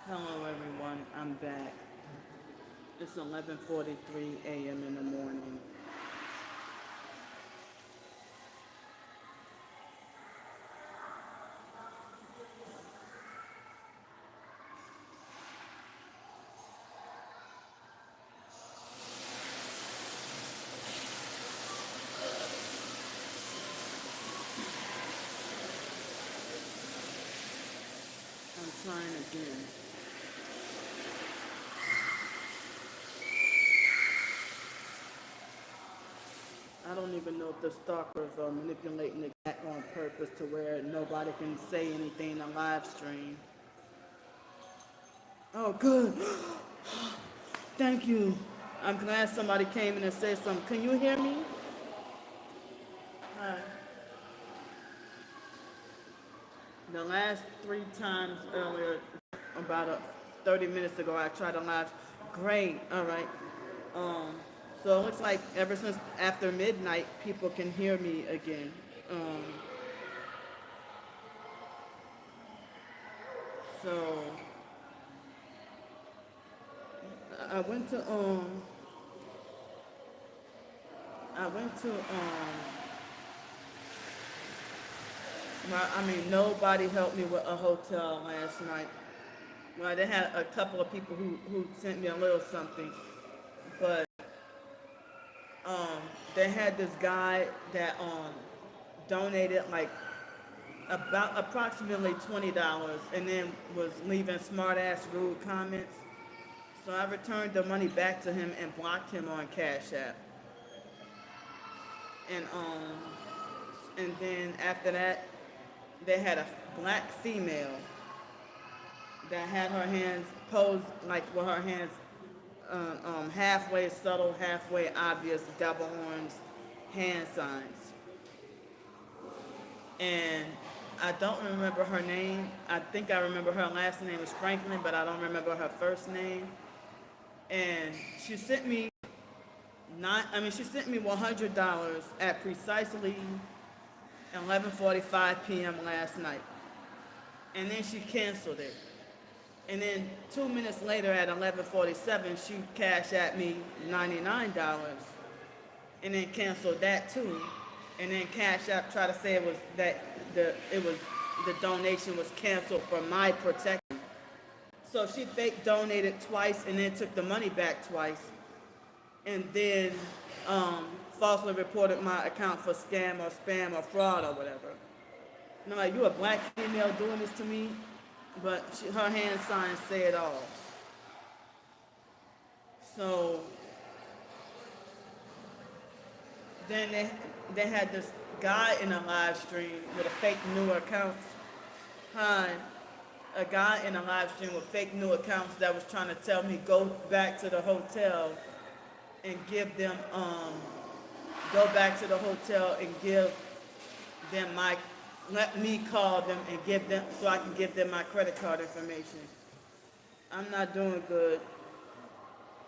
Hello everyone, I'm back. It's 11:43 a.m. in the morning. I'm trying again. I don't even know if the stalkers are manipulating the chat on purpose to where nobody can say anything on live stream. Oh, good. Thank you. I'm glad somebody came in and said something. Can you hear me? Hi. The last three times earlier, about 30 minutes ago, I tried to live. Great. All right. Um, so it looks like ever since after midnight, people can hear me again. Um, so I went to I went to nobody helped me with a hotel last night. Well, they had a couple of people who sent me a little something, but um they had this guy that donated like about approximately $20 and then was leaving smart ass rude comments. So I returned the money back to him and blocked him on CashApp. And then after that, they had a black female that had her hands posed like with her hands halfway subtle, halfway obvious double horns hand signs. And I don't remember her name. I think I remember her last name was Franklin, but I don't remember her first name. And she sent me she sent me $100 at precisely 11:45 p.m. last night, and then she canceled it. And then 2 minutes later at 11:47, she cashed at me $99, and then canceled that too. And then Cash App tried to say the donation was canceled for my protection. So she fake donated twice and then took the money back twice, and then falsely reported my account for scam or spam or fraud or whatever. And I'm like, you a black female doing this to me? But her hand signs say it all. So then they had this guy in a live stream with a fake new accounts. Hi, a guy in a live stream with fake new accounts that was trying to tell me go back to the hotel and give them go back to the hotel and give them let me call them and give them so I can give them my credit card information. I'm not doing good.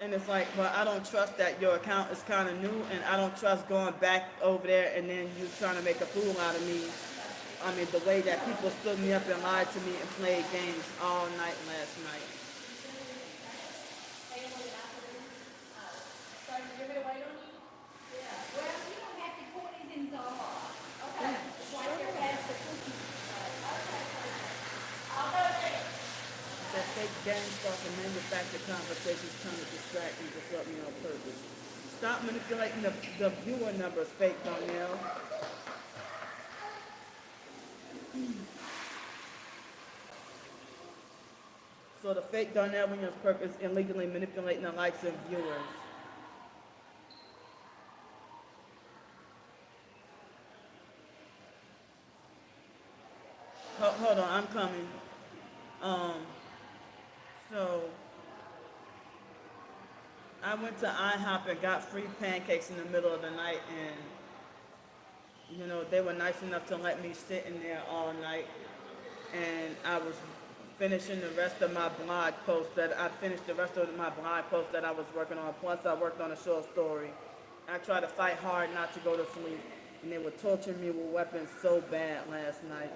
And it's like, well, I don't trust that your account is kind of new, and I don't trust going back over there and then you trying to make a fool out of me. The way that people stood me up and lied to me and played games all night last night. That fake Gangstalking manufactured conversations come to distract and disrupt me on purpose. Stop manipulating the viewer numbers, fake Donnell. So the fake Donnell Williams purpose illegally manipulating the likes of viewers. Hold on, I'm coming. Um, so I went to IHOP and got free pancakes in the middle of the night, and they were nice enough to let me sit in there all night. And I was finishing the rest of my blog post that I finished the rest of my blog post that I was working on. Plus, I worked on a short story. I tried to fight hard not to go to sleep, and they were torturing me with weapons so bad last night.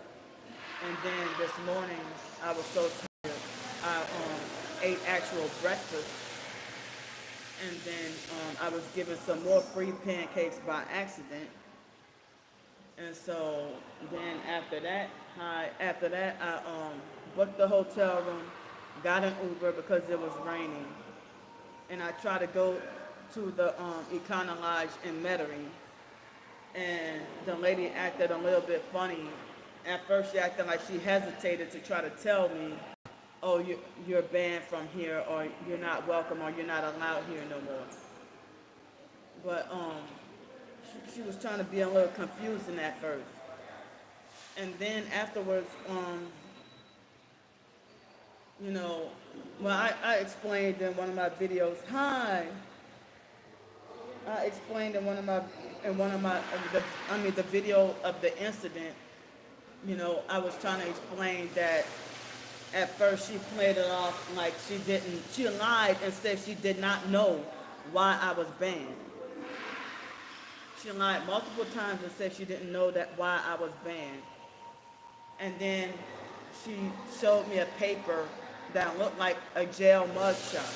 And then this morning, I was so tired. I ate actual breakfast. And then I was given some more free pancakes by accident. And so then after that, I booked the hotel room, got an Uber because it was raining, and I tried to go to the Econo Lodge in Metairie, and the lady acted a little bit funny. At first, she acted like she hesitated to try to tell me, "Oh, you're banned from here, or you're not welcome, or you're not allowed here no more." But she was trying to be a little confusing at first, and then afterwards, you know, well, I explained in one of my videos. I explained in the video of the incident. You know, I was trying to explain that at first she played it off like she lied and said she did not know why I was banned. She lied multiple times and said she didn't know why I was banned. And then she showed me a paper that looked like a jail mugshot.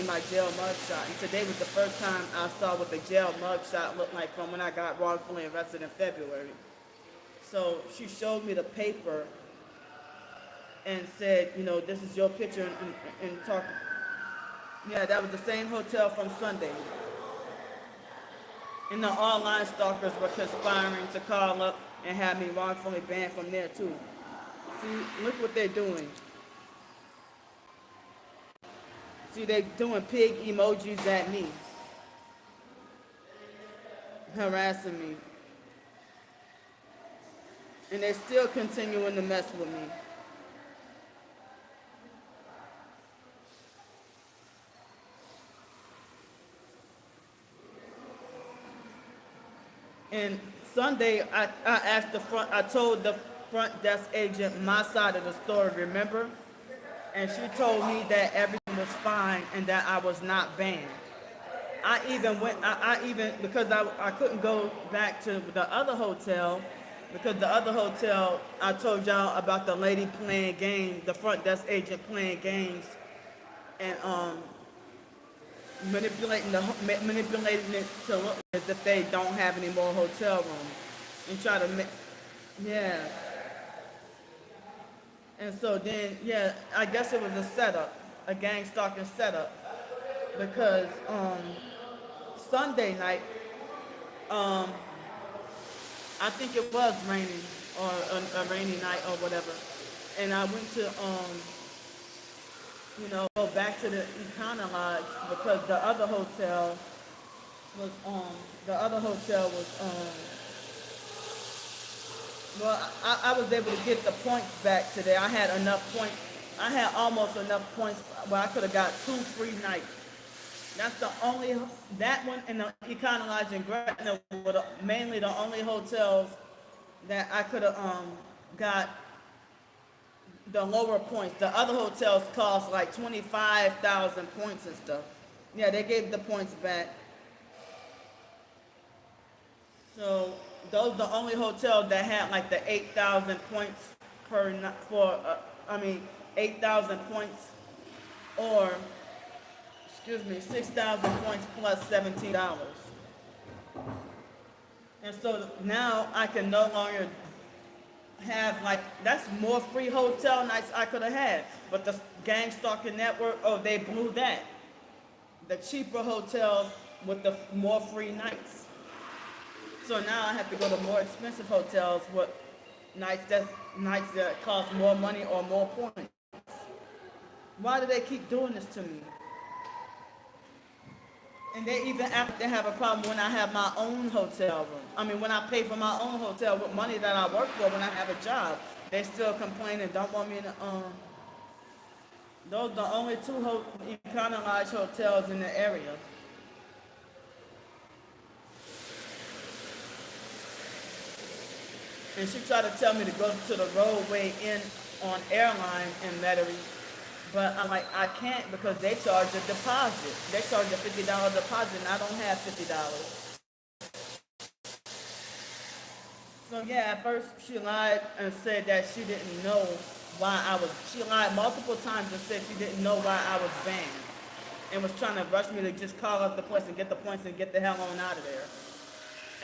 My jail mugshot. And today was the first time I saw what the jail mugshot looked like from when I got wrongfully arrested in February. So she showed me the paper and said, you know, this is your picture and talk. Yeah, that was the same hotel from Sunday. And the online stalkers were conspiring to call up and have me wrongfully banned from there too. See, look what they're doing. See, they're doing pig emojis at me, harassing me. And they're still continuing to mess with me. And Sunday, I told the front desk agent my side of the story, remember? And she told me that everything was fine and that I was not banned. I even because I couldn't go back to the other hotel, because the other hotel, I told y'all about the lady playing games, the front desk agent playing games, and manipulating it to look as if they don't have any more hotel rooms, and try to yeah. And so then, yeah, I guess it was a setup, a gang stalking setup, because Sunday night, I think it was raining, or a rainy night or whatever, and I went to go back to the Econo Lodge because the other hotel was well, I was able to get the points back today. I had enough points. I had almost enough points where I could have got 2 free nights. That's that one and the Econo Lodge in Gretna were mainly the only hotels that I could have got the lower points. The other hotels cost like 25,000 points and stuff. Yeah, they gave the points back. So those are the only hotels that had like the 8,000 points per night 8,000 points, or 6,000 points plus $17. And so now I can no longer have that's more free hotel nights I could have had. But the gang stalking network, they blew that. The cheaper hotels with the more free nights. So now I have to go to more expensive hotels with nights that cost more money or more points. Why do they keep doing this to me? And they even have a problem when I have my own hotel room. When I pay for my own hotel with money that I work for when I have a job, they still complain and don't want me to. Those are the only 2 Econo Lodge hotels in the area. And she tried to tell me to go to the roadway in on Airline in Metairie. But I'm like, I can't because they charge a deposit. They charge a $50 deposit and I don't have $50. So yeah, at first she lied and said that she didn't know she lied multiple times and said she didn't know why I was banned and was trying to rush me to just call up the police and get the points and get the hell on out of there.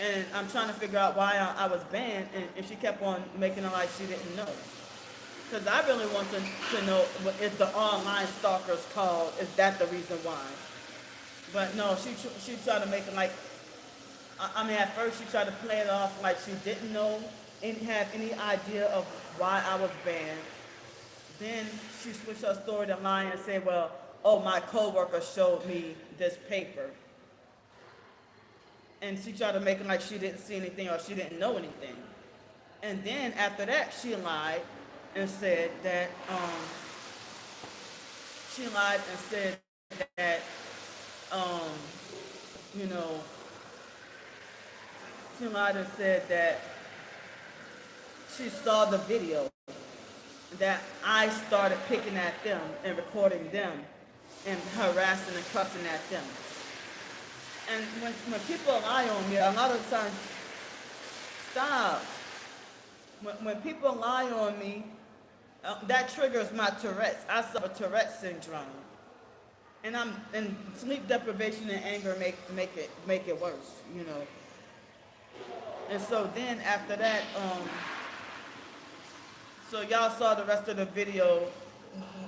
And I'm trying to figure out why I was banned, and she kept on making it like she didn't know. Because I really want to know, is the online stalkers called, is that the reason why? But no, she tried to make it like, I mean, at first she tried to play it off like she didn't know and have any idea of why I was banned. Then she switched her story to lie and say, well, oh, my coworker showed me this paper. And she tried to make it like she didn't see anything or she didn't know anything. And then after that, she lied and said that, um, you know, she lied and said that she saw the video, that I started picking at them and recording them and harassing and cussing at them. And when people lie on me, a lot of times, stop. When people lie on me, that triggers my Tourette's. I suffer Tourette's syndrome, and sleep deprivation and anger make it worse, you know. And so then after that, so y'all saw the rest of the video.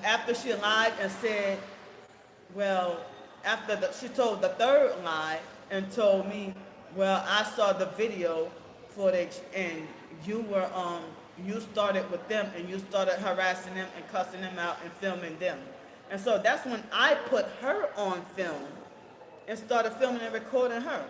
After she lied and said, well, she told the third lie and told me, well, I saw the video footage and you started with them and you started harassing them and cussing them out and filming them. And so that's when I put her on film and started filming and recording her.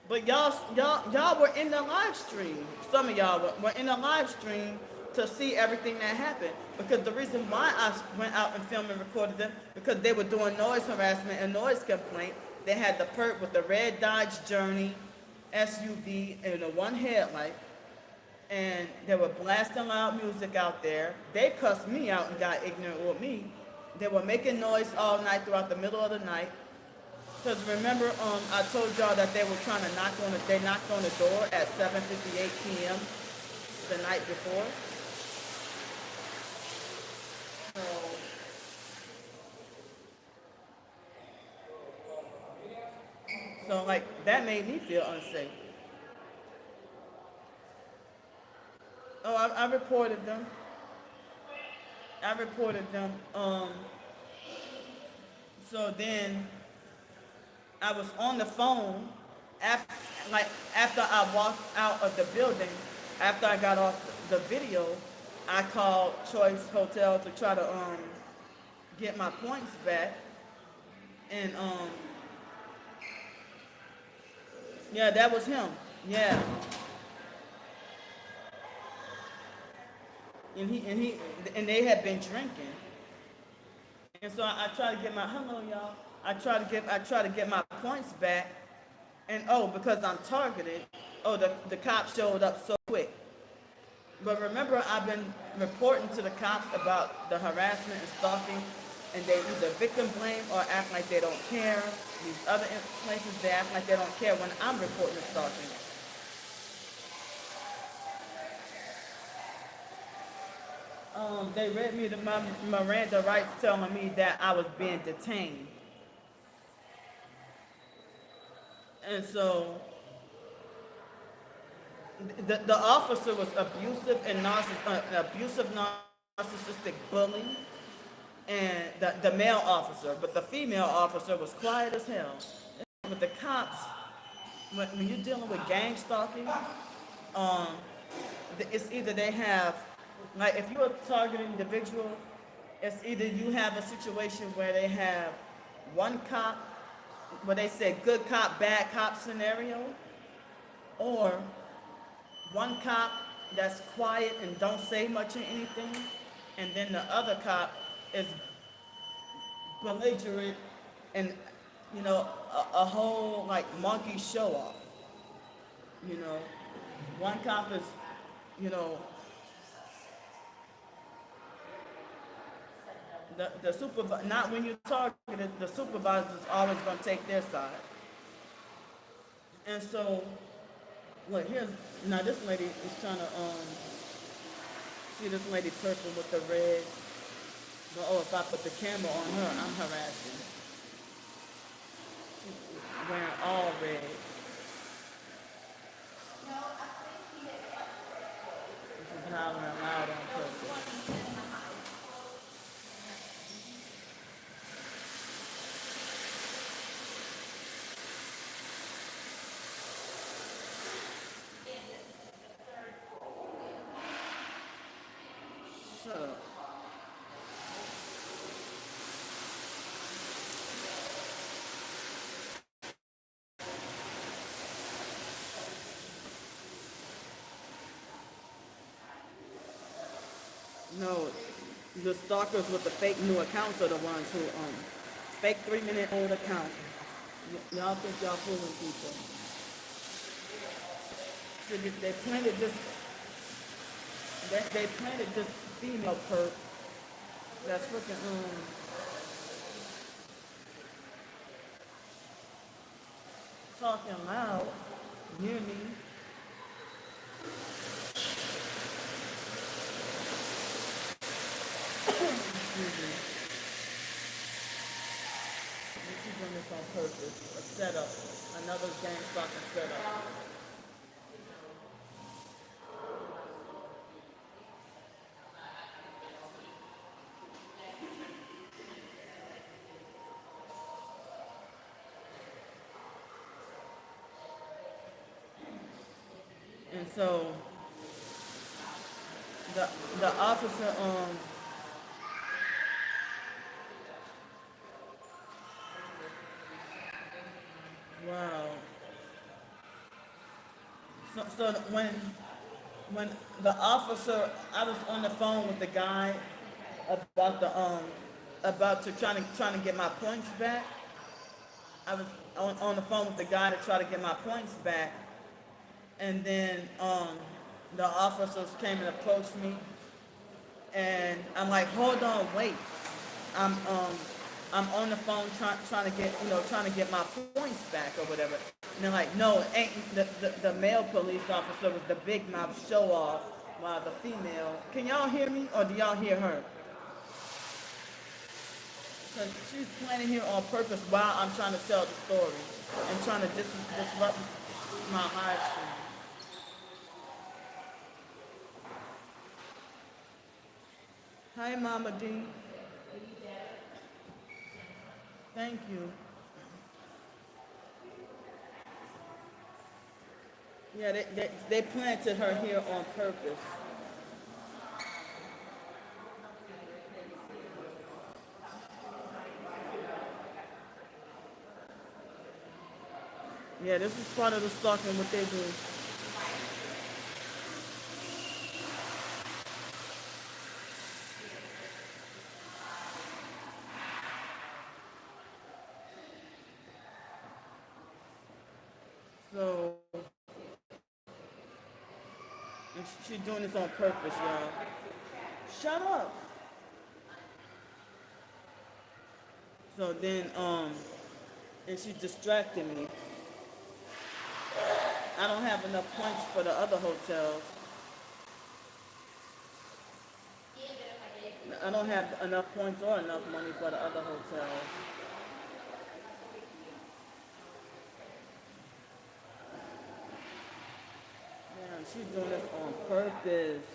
But y'all were in the live stream. Some of y'all were in the live stream to see everything that happened. Because the reason why I went out and filmed and recorded them, because they were doing noise harassment and noise complaint. They had the perp with the red Dodge Journey SUV and the one headlight. And they were blasting loud music out there. They cussed me out and got ignorant with me. They were making noise all night throughout the middle of the night. Because remember, I told y'all that they were trying to knocked on the door at 7:58 p.m. the night before. So like, that made me feel unsafe. Oh, I reported them. So then I was on the phone after I walked out of the building, after I got off the video, I called Choice Hotel to try to get my points back. And yeah, that was him. Yeah. And they had been drinking. And so I tried to get I try to get my points back, and because I'm targeted, the cops showed up so quick. But remember, I've been reporting to the cops about the harassment and stalking, and they either victim blame or act like they don't care. These other places, they act like they don't care when I'm reporting the stalking. They read me my Miranda rights telling me that I was being detained. And so the officer was abusive and narcissistic bully, and the male officer, but the female officer was quiet as hell. With the cops, when you're dealing with gang stalking, it's either they have, like if you're a targeted individual, it's either you have a situation where they have one cop, where they say good cop, bad cop scenario, or one cop that's quiet and don't say much or anything, and then the other cop is belligerent and, a whole like monkey show off. One cop is, the supervisor, not when you're targeted, the supervisor is always going to take their side. And so, look, now this lady is trying to, See this lady purple with the red. But oh, if I put the camera on her, I'm harassing. She's wearing all red. She's hollering loud on purpose. Shut up. No, the stalkers with the fake new accounts are the ones who fake 3-minute old account. Y'all think y'all fooling people. So they planted this they planted this female perp that's freaking talking loud near me. Excuse me. She's doing this on purpose. A setup. Another Gangstalking setup. And so the officer wow. So when the officer, I was on the phone with the guy about the about to trying to get my points back. I was on the phone with the guy to try to get my points back, and then the officers came and approached me, and I'm like, hold on, wait. I'm I'm on the phone trying to get trying to get my points back or whatever. And they're like, no, it ain't the male police officer was the big mouth show off, while the female. Can y'all hear me or do y'all hear her? So she's planning here on purpose while I'm trying to tell the story and trying to disrupt my live stream. Hi, Mama D. Thank you. Yeah, they planted her here on purpose. Yeah, this is part of the stalking, what they do. So, and she's doing this on purpose, y'all. Shut up. So then, and she's distracting me. I don't have enough points for the other hotels. I don't have enough points or enough money for the other hotels. Damn, she's doing this on purpose.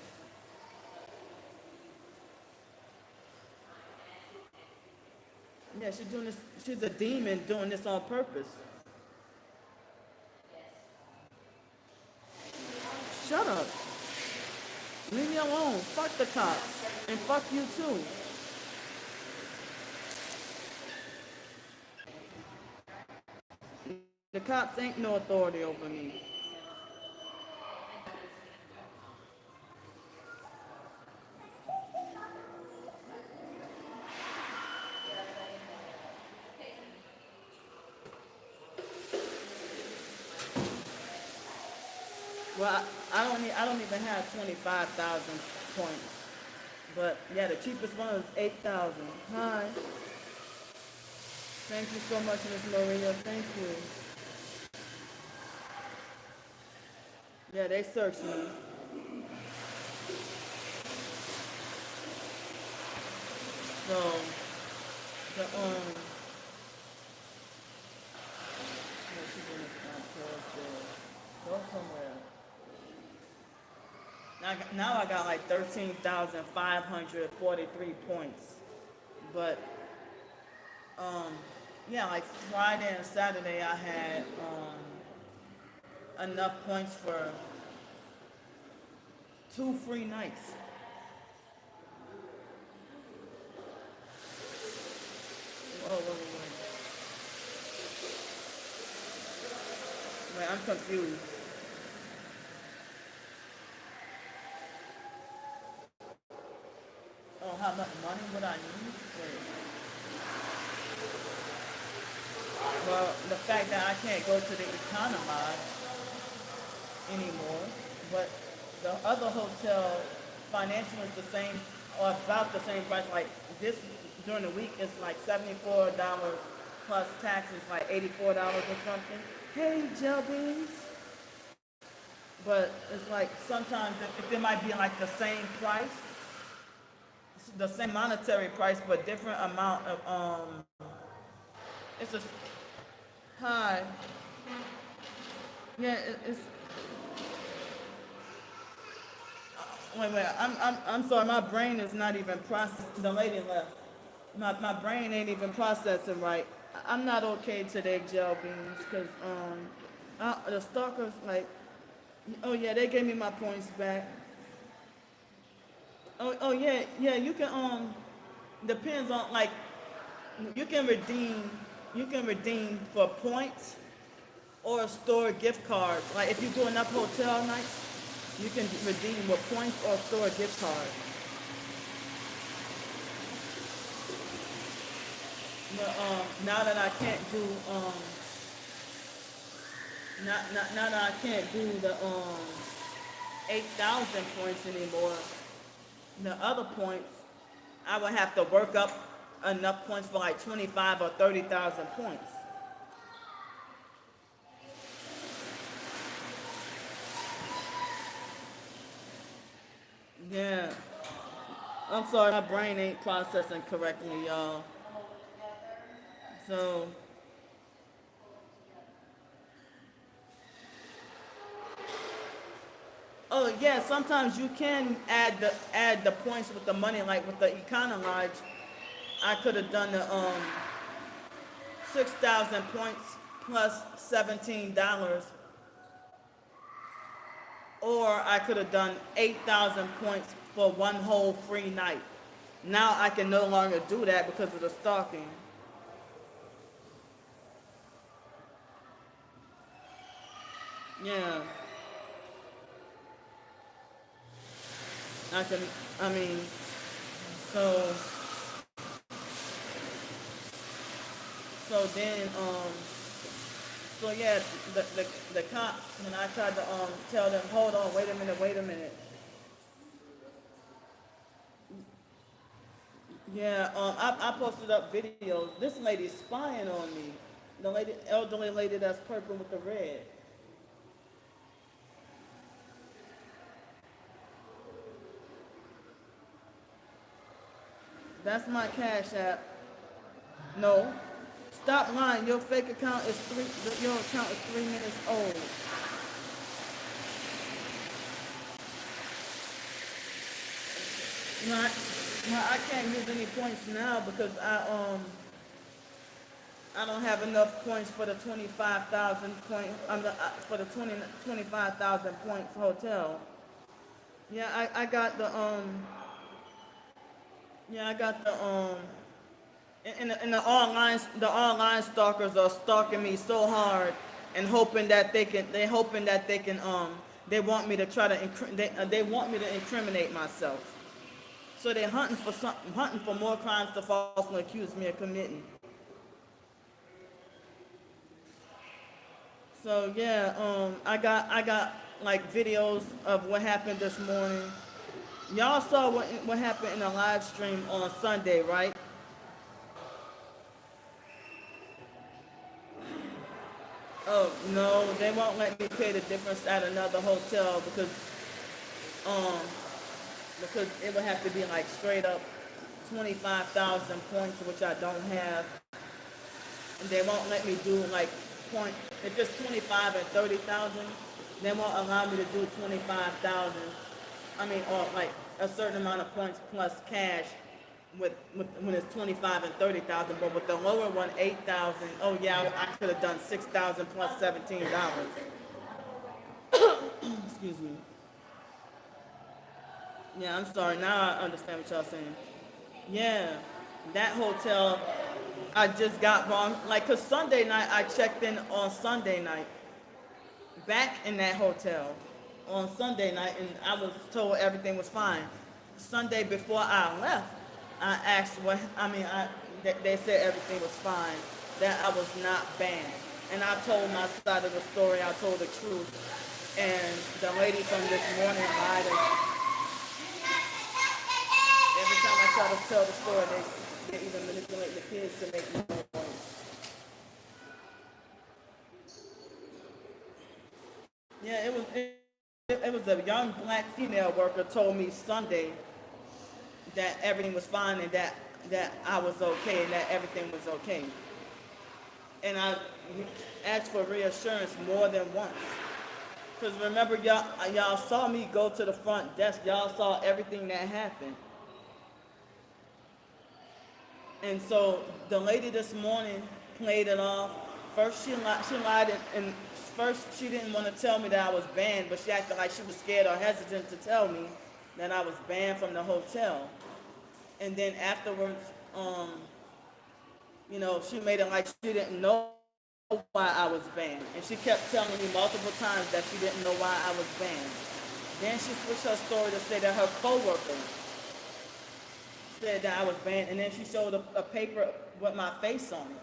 Yeah, she's doing this. She's a demon doing this on purpose. Shut up. Leave me alone. Fuck the cops. And fuck you too. The cops ain't no authority over me. Well, I don't even have 25,000 points. But yeah, the cheapest one is 8,000. Hi. Thank you so much, Miss Maria. Thank you. Yeah, they searched me. So the let's see when it's not Thursday. Go somewhere. Now I got like 13,543 points. But yeah, like Friday and Saturday I had enough points for 2 free nights. Wait. Wait, I'm confused. Oh, how much money would I need? Wait. Well, the fact that I can't go to the economy anymore, but the other hotel financial is the same or about the same price. Like this during the week is like $74 plus taxes, like $84 or something. Hey, gel beans. But it's like sometimes it might be like the same price, the same monetary price, but different amount of It's a hi. Yeah, it's wait. I'm sorry. My brain is not even processing. The lady left. My brain ain't even processing right. I'm not okay today, gel beans, because the stalkers like. Oh yeah, they gave me my points back. Oh yeah. You can depends on like you can redeem for points or store gift cards. Like if you do enough hotel nights, you can redeem with points or store gift cards. But now that I can't do now that I can't do the 8,000 points anymore, the other points I would have to work up enough points for like 25 or 30,000 points. Yeah. I'm sorry, my brain ain't processing correctly, y'all. So, oh yeah, sometimes you can add the points with the money, like with the Econo Lodge. I could have done the 6,000 points plus $17, or I could have done 8,000 points for one whole free night. Now I can no longer do that because of the stalking. Yeah, I can. I mean, so then so yeah, the cop when I tried to tell them, hold on, wait a minute. Yeah, I posted up videos. This lady's spying on me. The lady, elderly lady that's purple with the red. That's my Cash App. No, stop lying. Your fake account is your account is 3 minutes old. No, I can't use any points now because I don't have enough points for the 25,000 point for the 25,000 points hotel. Yeah, I got the the online stalkers are stalking me so hard and hoping that they can they want me to try to they want me to incriminate myself. So they're hunting for more crimes to falsely accuse me of committing. So yeah, I got like videos of what happened this morning. Y'all saw what happened in the live stream on Sunday, right? Oh no, they won't let me pay the difference at another hotel um because it would have to be like 25,000 points, which I don't have, and they won't let me do like point. If it's 25 and 30,000, they won't allow me to do 25,000. I mean, or like a certain amount of points plus cash with when it's 25 and 30,000. But with the lower one, 8,000. Oh yeah, I could have done 6,000 plus $17. Excuse me. Yeah, I'm sorry. Now I understand what y'all saying. Yeah, that hotel I just got wrong. Like, cause Sunday night I checked in on Sunday night back in that hotel on Sunday night, and I was told everything was fine. Sunday before I left, I asked what I mean. They said everything was fine, that I was not banned, and I told my side of the story. I told the truth, and the lady from this morning lied. Every time I try to tell the story, they even manipulate the kids to make me know. Yeah, it was a young black female worker told me Sunday that everything was fine, and that I was okay, and that everything was okay. And I asked for reassurance more than once. Because remember, y'all saw me go to the front desk. Y'all saw everything that happened. And so the lady this morning played it off. First she lied, and first she didn't want to tell me that I was banned, but she acted like she was scared or hesitant to tell me that I was banned from the hotel. And then afterwards, she made it like she didn't know why I was banned. And she kept telling me multiple times that she didn't know why I was banned. Then she switched her story to say that her coworker said that I was banned, and then she showed a paper with my face on it.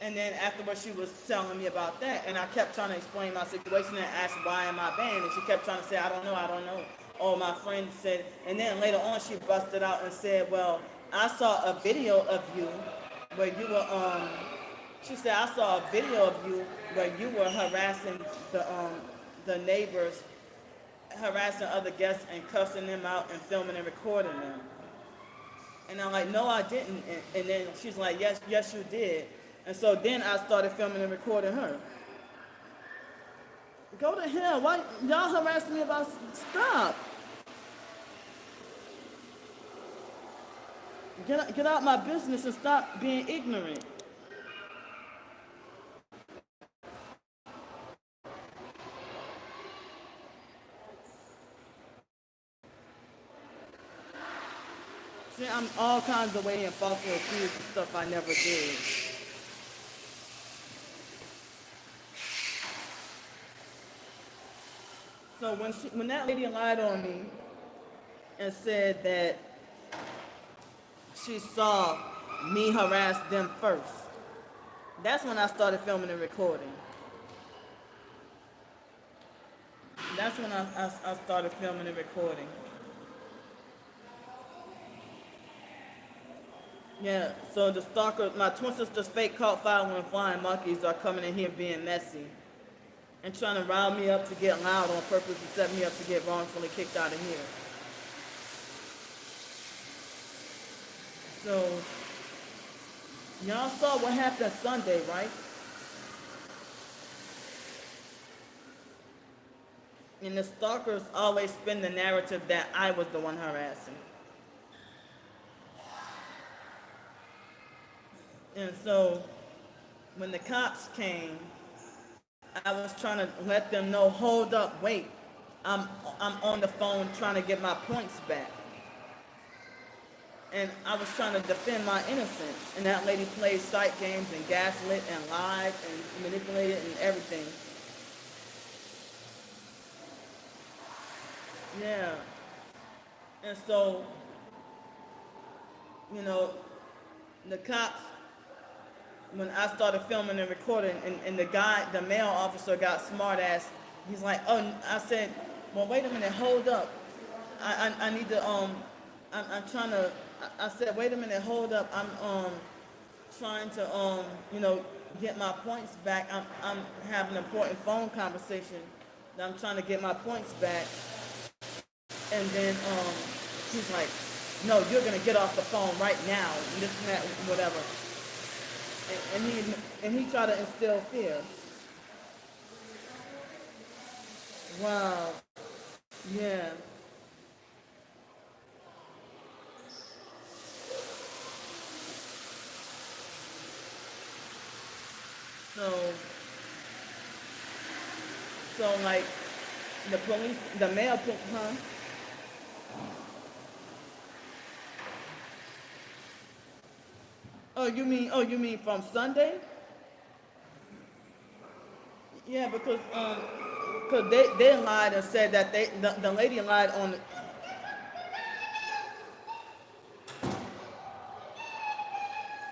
And then afterwards she was telling me about that, and I kept trying to explain my situation and ask why am I banned, and she kept trying to say, I don't know. Oh, my friend said, and then later on she busted out and said, well, I saw a video of you where you were, she said, I saw a video of you where you were harassing the neighbors, harassing other guests and cussing them out and filming and recording them. And I'm like, no, I didn't. And then she's like, yes, you did. And so then I started filming and recording her. Go to hell. Why y'all harassing me about? Stop. Get out my business and stop being ignorant. See, I'm all kinds of ways and falsely accused of stuff I never did. So when that lady lied on me and said that she saw me harass them first, that's when I started filming and recording. That's when I started filming and recording. Yeah, so the stalker, my twin sister's fake cult following flying monkeys are coming in here being messy and trying to rile me up to get loud on purpose to set me up to get wrongfully kicked out of here. So, y'all saw what happened Sunday, right? And the stalkers always spin the narrative that I was the one harassing. And so, when the cops came, I was trying to let them know, hold up, wait. I'm on the phone trying to get my points back. And I was trying to defend my innocence. And that lady played sight games and gaslit and lied and manipulated and everything. Yeah. And so, the cops, when I started filming and recording, and the male officer got smart ass, he's like, oh, I said, well, wait a minute, hold up. I need to, I'm trying to, I said, wait a minute, hold up. I'm trying to, get my points back. I'm having an important phone conversation. I'm trying to get my points back. And then he's like, no, you're gonna get off the phone right now, and this and that, whatever. And he tried to instill fear. Wow. Yeah. So like the police, the male, huh? Oh, you mean from Sunday? Yeah, because they lied and said that the lady lied on the,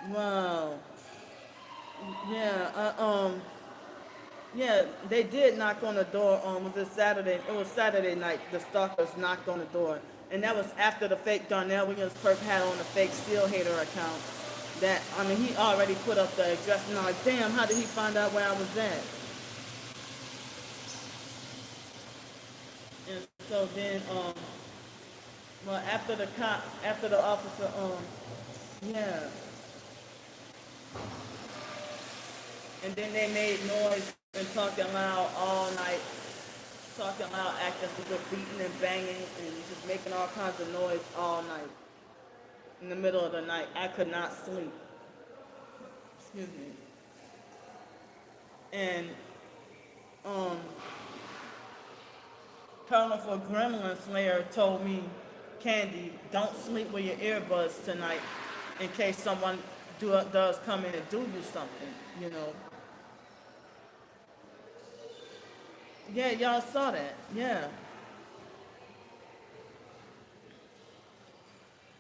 wow. Yeah, yeah, they did knock on the door. Was it Saturday? It was Saturday night. The stalkers knocked on the door, and that was after the fake Darnell Williams perp had on the fake Steel Hater account. That, I mean, he already put up the address, and I'm like, damn, how did he find out where I was at? And so then, well, after the officer, yeah, and then they made noise and talking loud all night, talking loud, acting stupid, beating and banging, and just making all kinds of noise all night. In the middle of the night, I could not sleep. Excuse me. And um, colorful gremlin slayer told me, Candy, don't sleep with your earbuds tonight, in case someone does come in and do you something. You know. Yeah, y'all saw that. Yeah.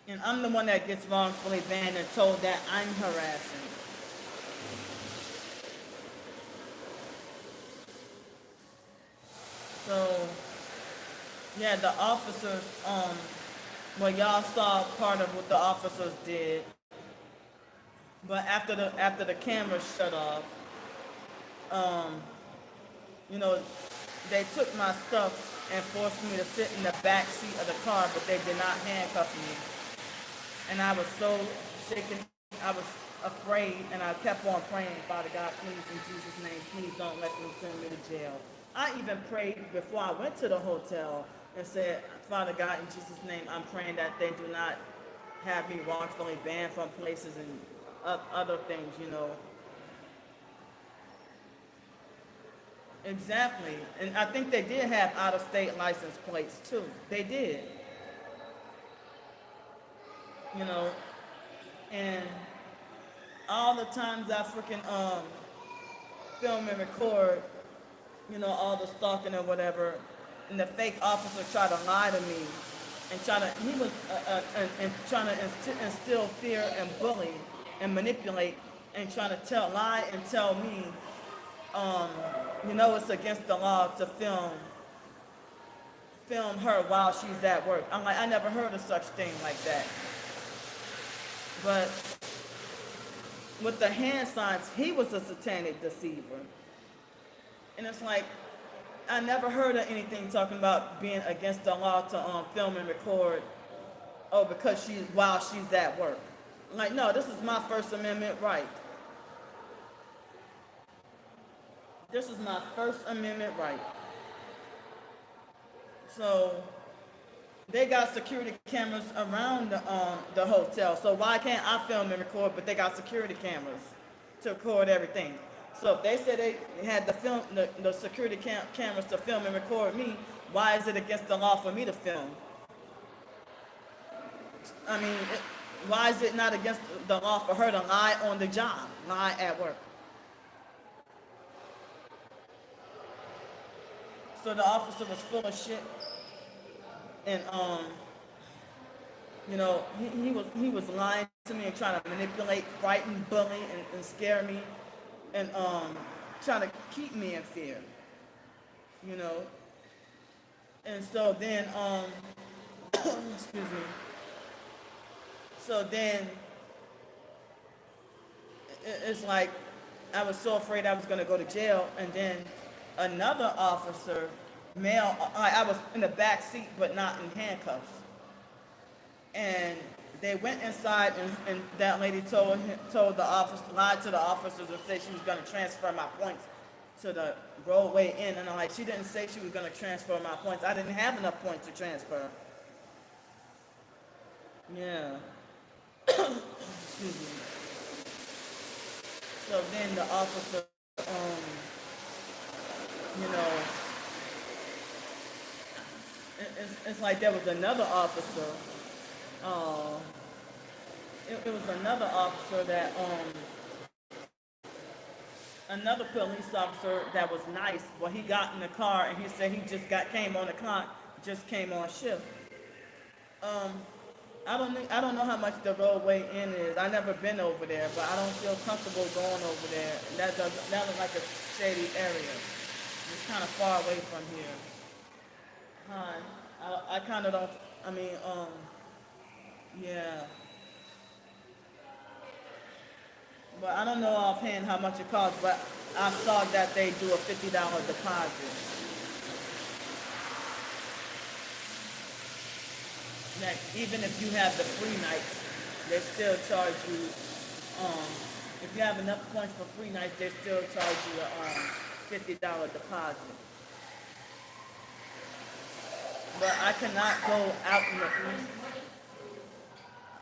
And I'm the one that gets wrongfully banned and told that I'm harassing. So, yeah, the officers, well, y'all saw part of what the officers did, but after the cameras shut off, um, you know, they took my stuff and forced me to sit in the back seat of the car, but they did not handcuff me. And I was so shaken, I was afraid, and I kept on praying, Father God, please, in Jesus' name, please don't let them send me to jail. I even prayed before I went to the hotel and said, Father God, in Jesus' name, I'm praying that they do not have me wrongfully banned from places and other things, you know. Exactly. And I think they did have out-of-state license plates, too. They did, you know. And all the times I freaking film and record, you know, all the stalking or whatever, and the fake officer tried to lie to me and he was and trying to instill fear and bully and manipulate and trying to lie and tell me, um, you know, it's against the law to film her while she's at work. I'm like, I never heard of such thing like that. But with the hand signs, he was a satanic deceiver. And it's like, I never heard of anything talking about being against the law to film and record, oh, because while she's at work. I'm like, no, this is my First Amendment right. This is my First Amendment right. So they got security cameras around the hotel. So why can't I film and record, but they got security cameras to record everything? So if they said they had the security cameras to film and record me, why is it against the law for me to film? I mean, why is it not against the law for her to lie on the job, lie at work? So the officer was full of shit, and you know, he was lying to me and trying to manipulate, frighten, bully, and scare me, and trying to keep me in fear, you know. And so then, excuse me. So then, it's like I was so afraid I was gonna go to jail, and then another officer, male, I was in the back seat but not in handcuffs, and they went inside, and that lady told the officer, lied to the officers and said she was going to transfer my points to the roadway inn. And I'm like, she didn't say she was going to transfer my points. I didn't have enough points to transfer. Yeah. Excuse me. So then the officer, you know, it's like there was another officer. Uh, it was another officer that another police officer that was nice. Well, he got in the car and he said he just came on the clock, just came on shift. Um, I don't know how much the roadway inn is. I never been over there, but I don't feel comfortable going over there. That looks like a shady area. It's kind of far away from here. Hi. I kind of don't. I mean, yeah. But I don't know offhand how much it costs. But I saw that they do a $50 deposit. That even if you have the free nights, they still charge you. If you have enough points for free nights, they still charge you a $50 deposit. But I cannot go out in the east.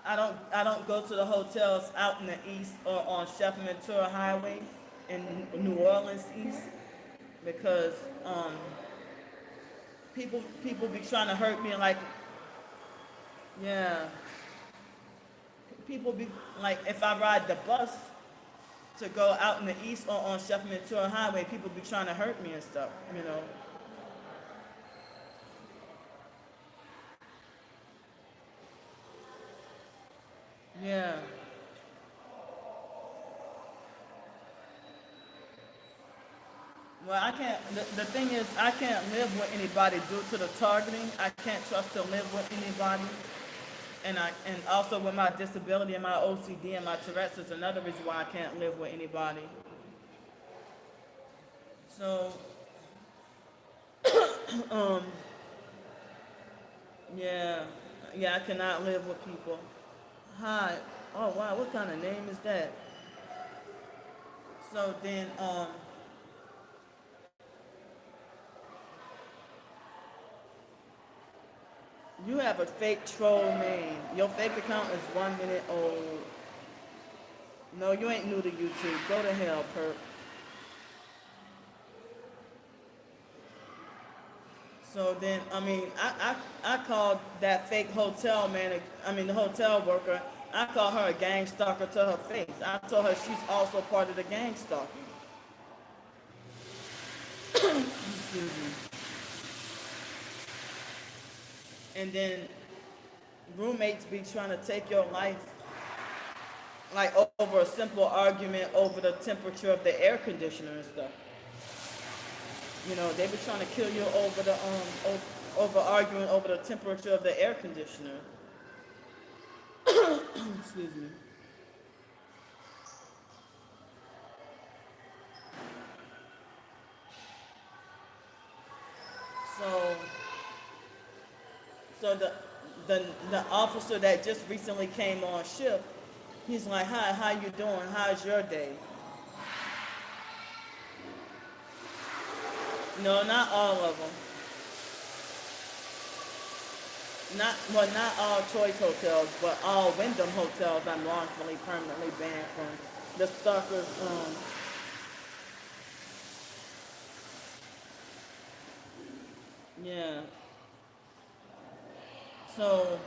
I don't go to the hotels out in the east or on Chef Ventura Highway in New Orleans East because people be trying to hurt me like, yeah. People be like, if I ride the bus to go out in the east or on Chef Ventura Highway, people be trying to hurt me and stuff, you know. Yeah. Well, I can't. The thing is, I can't live with anybody due to the targeting. I can't trust to live with anybody, and also with my disability and my OCD and my Tourette's is another reason why I can't live with anybody. So, um, yeah, yeah, I cannot live with people. Hi. Oh wow, what kind of name is that? So then, you have a fake troll name. Your fake account is 1 minute old. No, you ain't new to YouTube. Go to hell, perp. So then, I mean, I called that fake hotel man, I mean, the hotel worker, I called her a gang stalker to her face. I told her she's also part of the gang stalking. Excuse me. And then roommates be trying to take your life, like over a simple argument over the temperature of the air conditioner and stuff. You know, they be trying to kill you over the over arguing over the temperature of the air conditioner. Excuse me. So so the officer that just recently came on shift, he's like, "Hi, how you doing? How's your day?" No, not all of them. Not all Choice hotels, but all Wyndham hotels. I'm wrongfully permanently banned from the stalkers. Yeah. So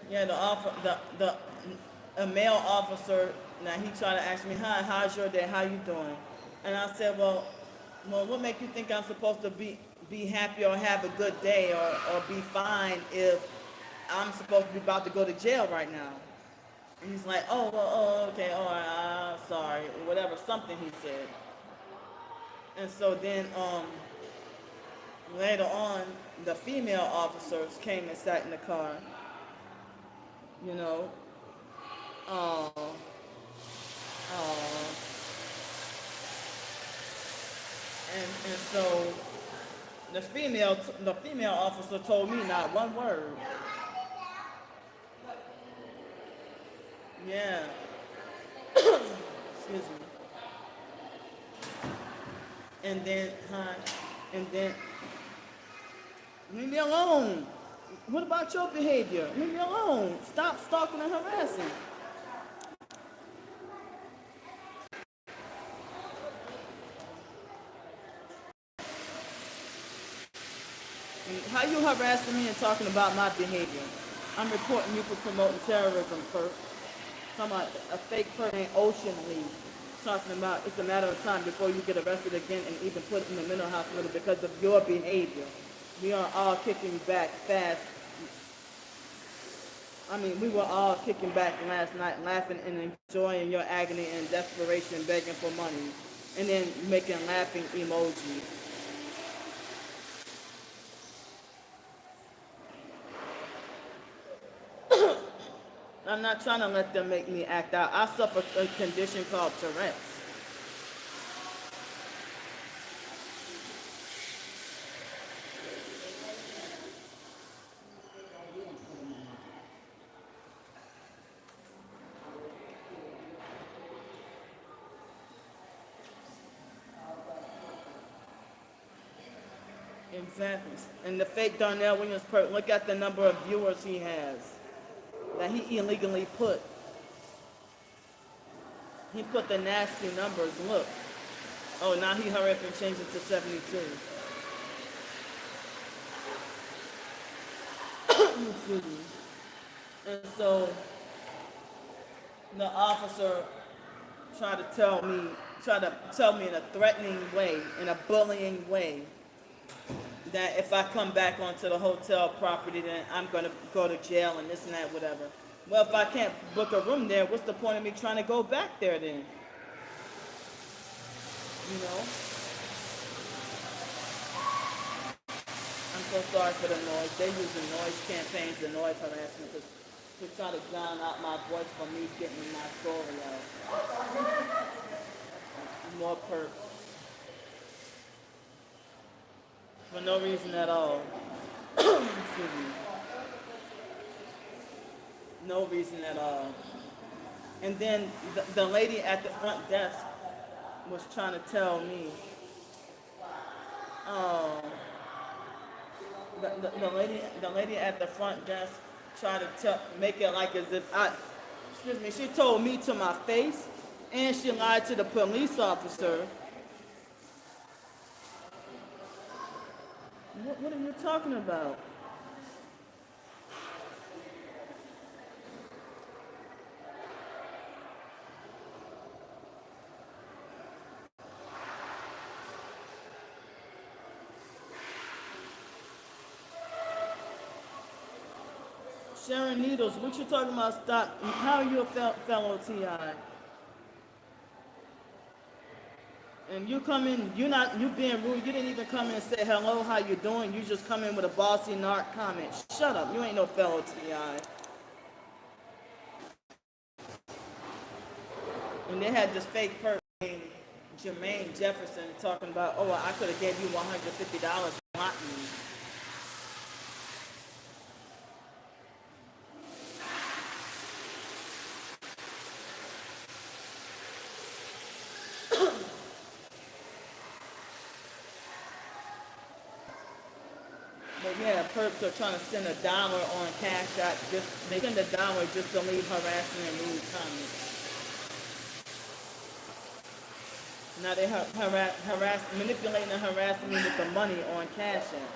yeah, the a male officer. Now he tried to ask me, "Hi, how's your day? How you doing?" And I said, "Well, what make you think I'm supposed to be happy or have a good day or be fine if I'm supposed to be about to go to jail right now?" And he's like, "Oh, well, oh, okay, oh, sorry, whatever, something," he said. And so then later on, the female officers came and sat in the car, you know. Uh, uh, and so the female officer told me not one word. Yeah. Excuse me. And then, and then, leave me alone. What about your behavior? Leave me alone. Stop stalking and harassing. How you harassing me and talking about my behavior? I'm reporting you for promoting terrorism, Kurt. Talking about a fake person named Ocean Lee. Talking about it's a matter of time before you get arrested again and even put in the mental hospital because of your behavior. We are all kicking back fast. I mean, we were all kicking back last night, laughing and enjoying your agony and desperation, begging for money, and then making laughing emojis. I'm not trying to let them make me act out. I suffer a condition called Tourette's. Exactly. And the fake Darnell Williams perk, look at the number of viewers he has that he illegally put. He put the nasty numbers. Look. Oh, now he hurry up and changed it to 72. Excuse me. And so the officer tried to tell me in a threatening way, in a bullying way, that if I come back onto the hotel property, then I'm going to go to jail and this and that, whatever. Well, if I can't book a room there, what's the point of me trying to go back there then? You know? I'm so sorry for the noise. They use the noise campaigns, the noise harassment to try to drown out my voice from me getting my story out. More perks. For no reason at all. Excuse me. No reason at all. And then the lady at the front desk was trying to tell me, oh, the lady at the front desk tried to make it like as if excuse me, she told me to my face, and she lied to the police officer. What are you talking about? Sharing needles, what you talking about? Stop. How are you a fellow TI? And you come in, you being rude, you didn't even come in and say hello, how you doing? You just come in with a bossy narc comment. Shut up, you ain't no fellow TI. And they had this fake person named Jermaine Jefferson talking about, oh, I could have gave you $150 not me. But yeah, perps are trying to send $1 on CashApp. They send $1 just to leave harassment and rude comments. Now they manipulating and harassing me with the money on CashApp.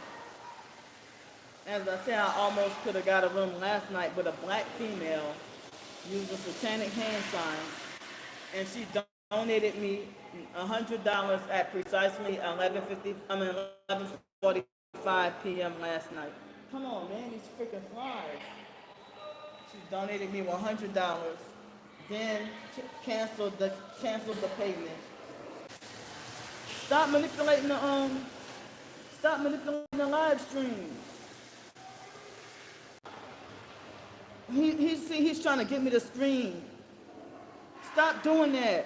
As I said, I almost could have got a room last night, but a black female used a satanic hand signs, and she donated me $100 at precisely 11:45 p.m. last night. Come on, man, these freaking flies. She donated me $100, then canceled the payment. Stop manipulating the live stream. He's trying to get me to scream. Stop doing that.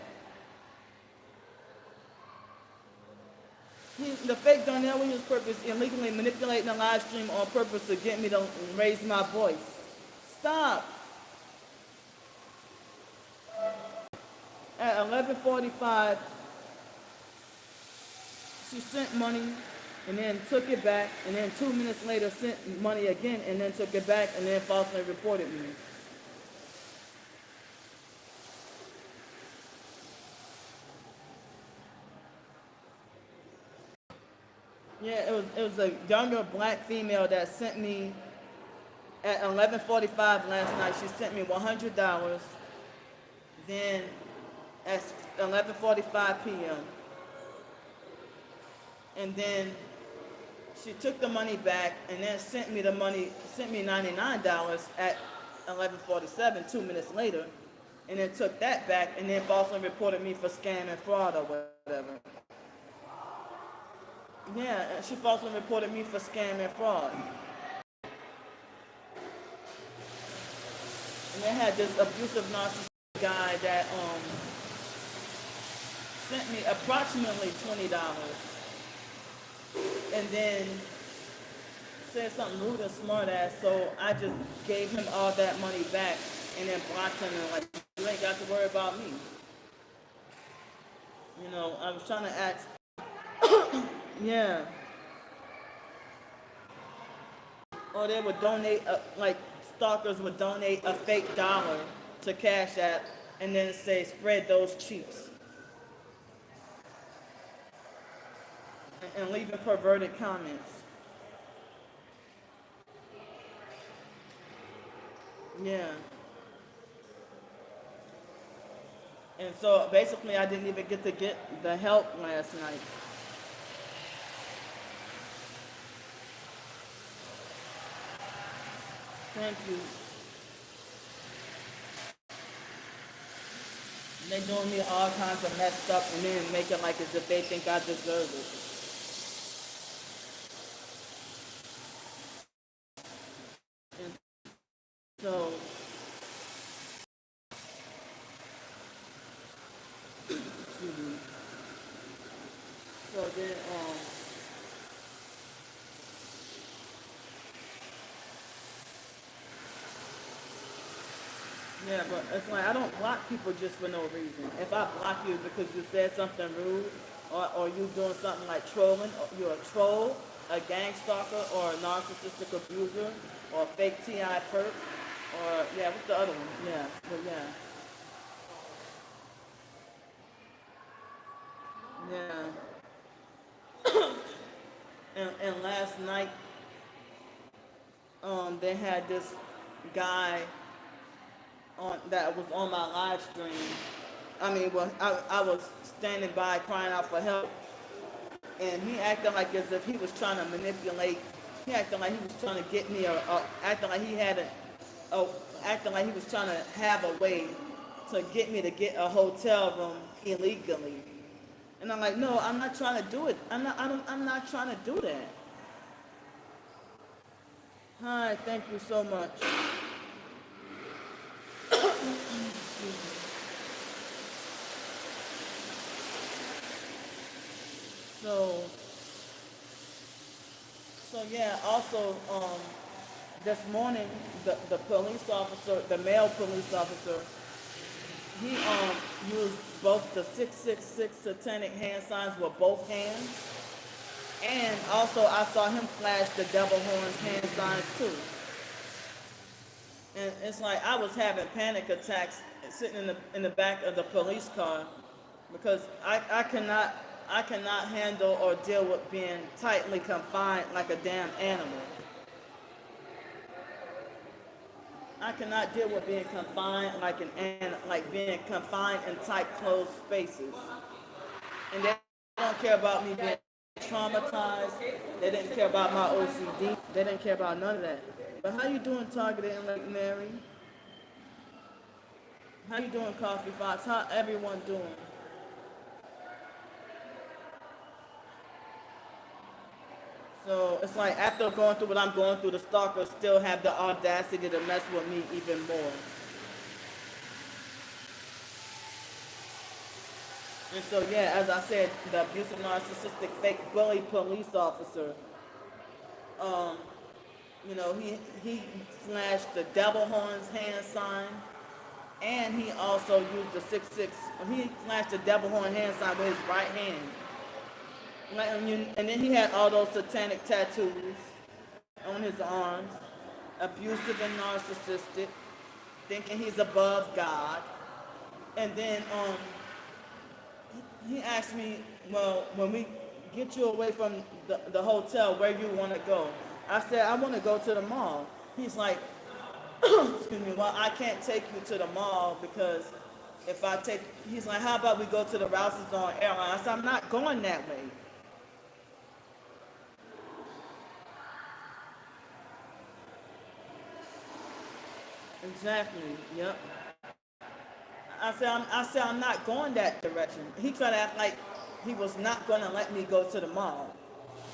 The fake Darnell Williams purpose illegally manipulating the live stream on purpose to get me to raise my voice. Stop. At 11:45, she sent money and then took it back, and then 2 minutes later sent money again and then took it back and then falsely reported me. Yeah, it was a younger black female that sent me at 11:45 last night. She sent me $100. Then at 11:45 p.m. and then she took the money back and then sent me $99 at 11:47, 2 minutes later, and then took that back and then falsely reported me for scam and fraud or whatever. Yeah, she falsely reported me for scam and fraud. And they had this abusive narcissistic guy that sent me approximately $20 and then said something rude and smart ass, so I just gave him all that money back and then blocked him and like, you ain't got to worry about me. You know, I was trying to ask, yeah. Or they would donate, like stalkers would donate a fake dollar to Cash App and then say, spread those cheeks. And leaving perverted comments. Yeah. And so basically I didn't even get to get the help last night. Thank you. They doing me all kinds of messed up and then make it like as if they think I deserve it. And so, excuse me. So then, yeah, but it's like I don't block people just for no reason. If I block you because you said something rude or you doing something like trolling, or you're a troll, a gang stalker, or a narcissistic abuser, or a fake TI perp, or yeah, what's the other one? Yeah, but yeah. And last night, they had this guy on that was on my live stream. I mean, well, I was standing by crying out for help, and he acted like as if he was trying to manipulate. He acted like he was trying to get me, acting like he had acting like he was trying to have a way to get me to get a hotel room illegally. And I'm like, no, I'm not trying to do it. I'm not trying to do that. Hi, thank you so much. So, so yeah, also, this morning, the police officer, the male police officer, he used both the 666 satanic hand signs with both hands, and also I saw him flash the devil horns hand signs too. And it's like I was having panic attacks sitting in the back of the police car because I cannot handle or deal with being tightly confined like a damn animal. I cannot deal with being confined like being confined in tight closed spaces. And they don't care about me being traumatized. They didn't care about my OCD. They didn't care about none of that. But how you doing, Targeted and Lake Mary? How you doing, Coffee Fox? How everyone doing? So it's like after going through what I'm going through, the stalkers still have the audacity to mess with me even more. And so yeah, as I said, the abusive narcissistic fake bully police officer, um, you know, he flashed the devil horns hand sign, and he also used the 666. He flashed the devil horn hand sign with his right hand. And then he had all those satanic tattoos on his arms, abusive and narcissistic, thinking he's above God. And then he asked me, well, when we get you away from the hotel, where you want to go? I said, I want to go to the mall. He's like, excuse me, well, I can't take you to the mall because if I take, he's like, how about we go to the Rouse's on airline? I said, I'm not going that way. Exactly, yep. I said, I'm not going that direction. He tried to act like he was not going to let me go to the mall.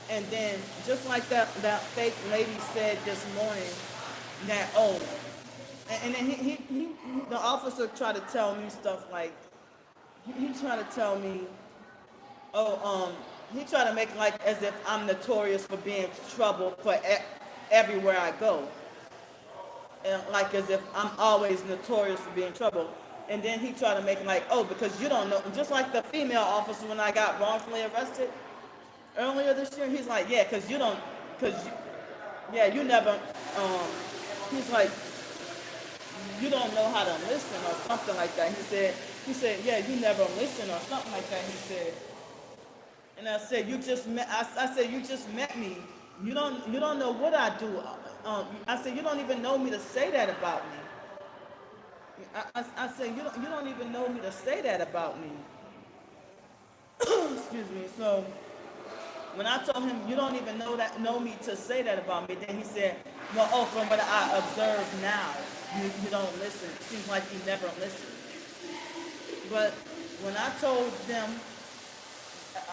And then, just like that fake lady said this morning, that, oh, and then the officer tried to tell me stuff like, he tried to tell me, oh, he tried to make like as if I'm notorious for being trouble for everywhere I go. And like as if I'm always notorious for being trouble. And then he tried to make it like, oh, because you don't know, just like the female officer when I got wrongfully arrested earlier this year, he's like, yeah, because you don't, because, yeah, you never, he's like, you don't know how to listen or something like that. He said, yeah, you never listen or something like that, he said. And I said, I said, you just met me. You don't know what I do. I said, you don't even know me to say that about me. I said, you don't even know me to say that about me. Excuse me. So when I told him you don't even know me to say that about me, then he said, well, oh, from what I observe now, you don't listen. It seems like you never listen. But when I told them,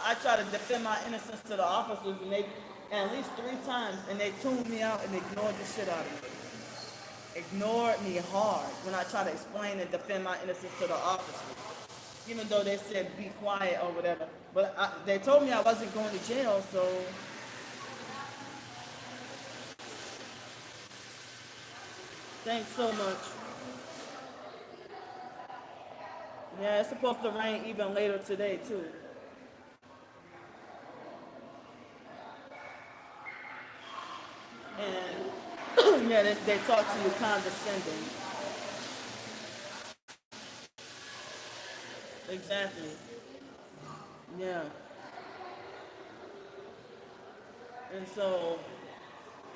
I tried to defend my innocence to the officers, and they at least 3 times, and they tuned me out and ignored the shit out of me. Ignored me hard when I tried to explain and defend my innocence to the officers. Even though they said be quiet or whatever. But they told me I wasn't going to jail, so thanks so much. Yeah, it's supposed to rain even later today, too. And yeah, they talk to you condescending. Exactly. Yeah. And so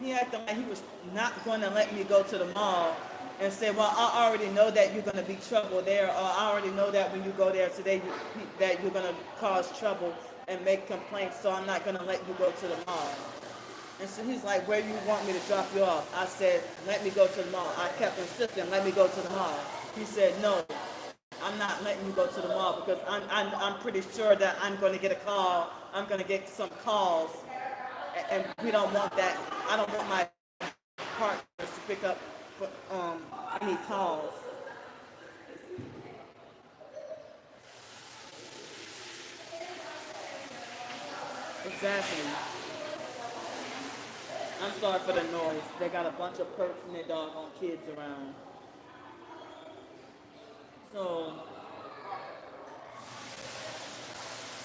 he acted like he was not going to let me go to the mall and say, well, I already know that you're going to be trouble there, or I already know that when you go there today that you're going to cause trouble and make complaints, so I'm not going to let you go to the mall. And so he's like, where do you want me to drop you off? I said, let me go to the mall. I kept insisting, let me go to the mall. He said, no, I'm not letting you go to the mall because I'm pretty sure that I'm going to get a call. I'm going to get some calls, and we don't want that. I don't want my partners to pick up any calls. Exactly. I'm sorry for the noise. They got a bunch of perps and their doggone kids around. So,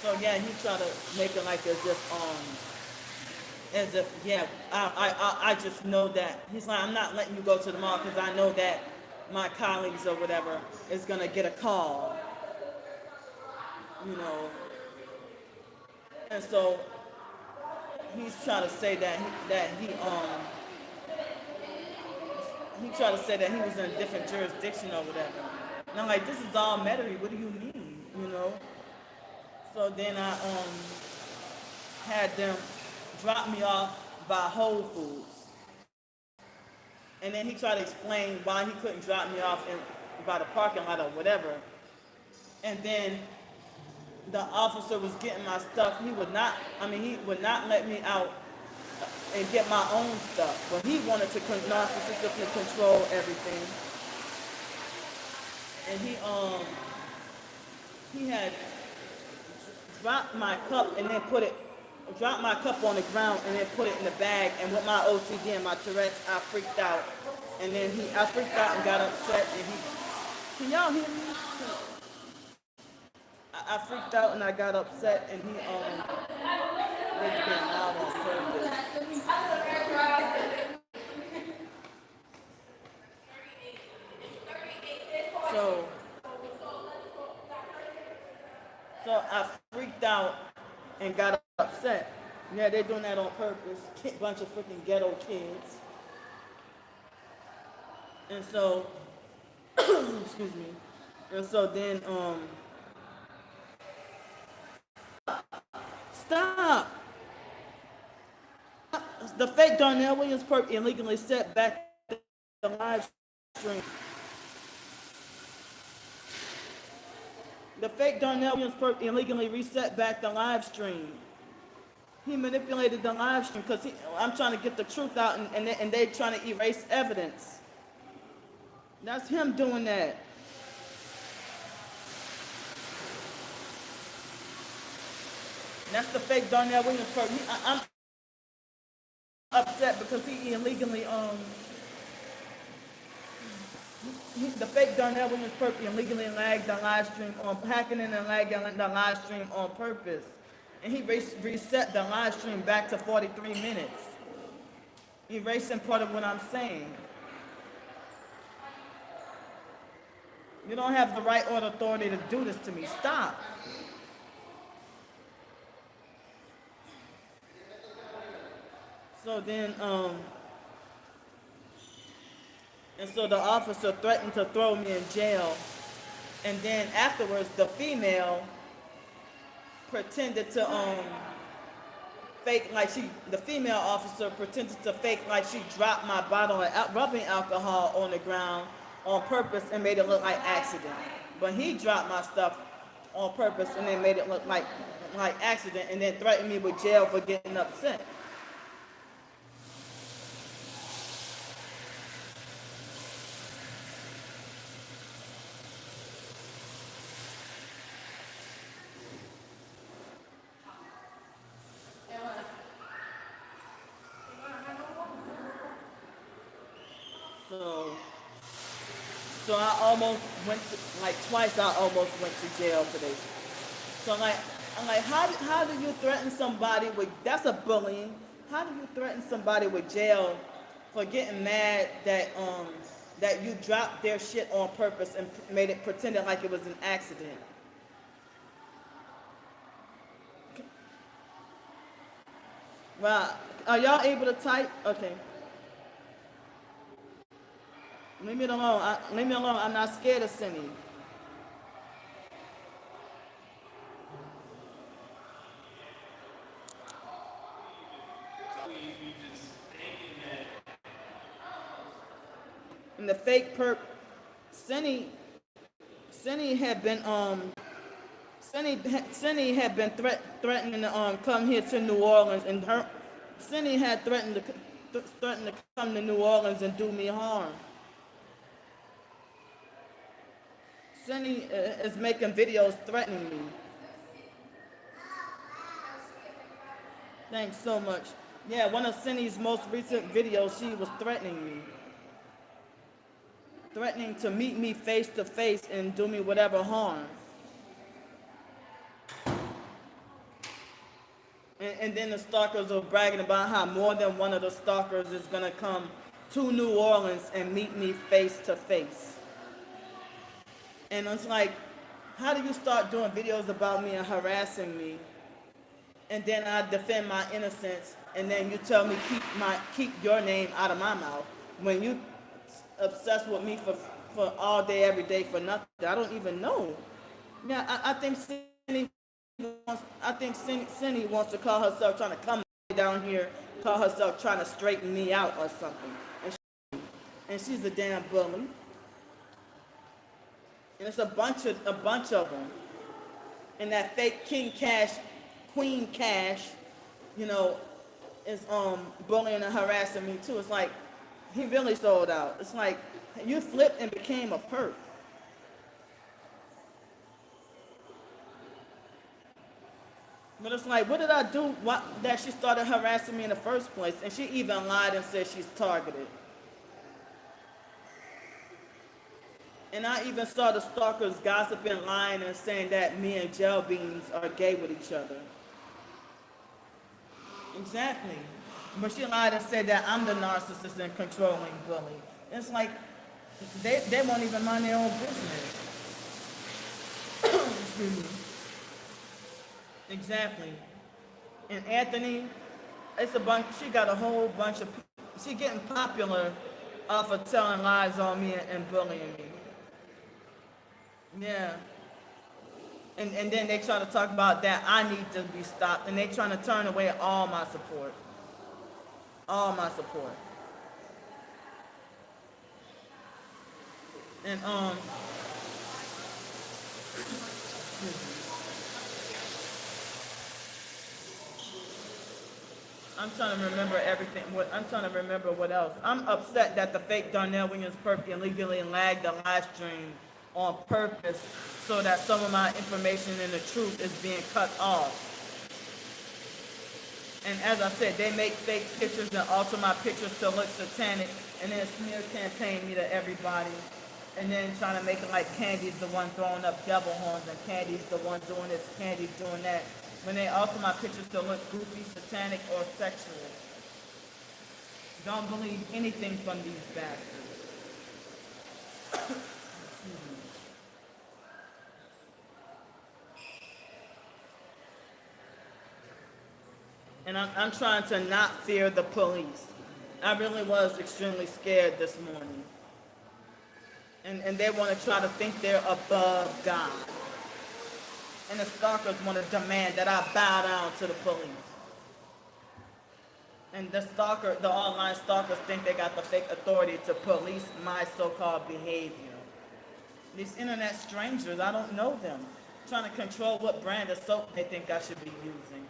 so yeah, he tried to make it like as if yeah, I just know that. He's like, I'm not letting you go to the mall because I know that my colleagues or whatever is gonna get a call, you know. And so he's trying to say he tried to say that he was in a different jurisdiction or whatever. And I'm like, this is all Metairie. What do you mean? You know. So then I had them drop me off by Whole Foods, and then he tried to explain why he couldn't drop me off by the parking lot or whatever. And then the officer was getting my stuff. He would not. I mean, he would not let me out and get my own stuff. But he wanted to narcissistically control everything. And he had dropped my cup and then dropped my cup on the ground and then put it in the bag. And with my OCD and my Tourette's, I freaked out. And then I freaked out and got upset. And Can y'all hear me? I freaked out and I got upset and he was getting loud on purpose. So I freaked out and got upset. Yeah, they're doing that on purpose. Bunch of freaking ghetto kids. And so, excuse me. And so then, stop. The fake Darnell Williams perp illegally set back the live stream. The fake Darnell Williams perp illegally reset back the live stream. He manipulated the live stream because I'm trying to get the truth out and they're trying to erase evidence. That's him doing that. That's the fake Darnell Williams perp. I'm upset because he illegally the fake Darnell Williams perp illegally lagged the live stream on hacking in and lagging the live stream on purpose. And he reset the live stream back to 43 minutes. Erasing part of what I'm saying. You don't have the right or the authority to do this to me. Stop. So then, and so the officer threatened to throw me in jail. And then afterwards, the female pretended to fake like the female officer pretended to fake like she dropped my bottle of rubbing alcohol on the ground on purpose and made it look like accident. But he dropped my stuff on purpose and then made it look like accident and then threatened me with jail for getting upset. So I almost went to, like twice I almost went to jail today. So I'm like, how do you threaten somebody with, that's a bullying. How do you threaten somebody with jail for getting mad that you dropped their shit on purpose and made it pretended like it was an accident? Well, are y'all able to type? Okay. Leave me alone. Leave me alone. I'm not scared of sinning. And the fake perp, Cindy had been Cindy had been threatening to come here to New Orleans, and Cindy had threatened to come to New Orleans and do me harm. Cindy is making videos threatening me. Thanks so much. Yeah, one of Cindy's most recent videos, she was threatening me. Threatening to meet me face to face and do me whatever harm. And then the stalkers are bragging about how more than one of the stalkers is gonna come to New Orleans and meet me face to face. And it's like, how do you start doing videos about me and harassing me, and then I defend my innocence, and then you tell me keep your name out of my mouth when you obsessed with me for all day, every day for nothing? I don't even know. Yeah, I think Cindy wants to call herself trying to come down here, call herself trying to straighten me out or something, and she's a damn bully. And it's a bunch of them. And that fake King Cash, Queen Cash, is bullying and harassing me too. It's like he really sold out. It's like you flipped and became a perp. But it's like, what did I do that she started harassing me in the first place? And she even lied and said she's targeted. And I even saw the stalkers gossiping, lying, and saying that me and Gel Beans are gay with each other. Exactly. But she lied and said that I'm the narcissist and controlling bully. It's like they won't even mind their own business. Excuse me. Exactly. And Anthony, it's a bunch. She got a whole bunch of. She getting popular off of telling lies on me and bullying me. Yeah. And then they try to talk about that I need to be stopped, and they trying to turn away all my support. All my support. And I'm trying to remember everything. I'm trying to remember what else. I'm upset that the fake Darnell Williams perp illegally lagged the live stream on purpose so that some of my information and the truth is being cut off. And as I said, they make fake pictures and alter my pictures to look satanic, and then smear campaign me to everybody. And then trying to make it like Candy's the one throwing up devil horns and Candy's the one doing this, Candy's doing that. When they alter my pictures to look goofy, satanic, or sexual. Don't believe anything from these bastards. And I'm trying to not fear the police. I really was extremely scared this morning. And they want to try to think they're above God. And the stalkers want to demand that I bow down to the police. And the online stalkers think they got the fake authority to police my so-called behavior. These internet strangers, I don't know them. Trying to control what brand of soap they think I should be using.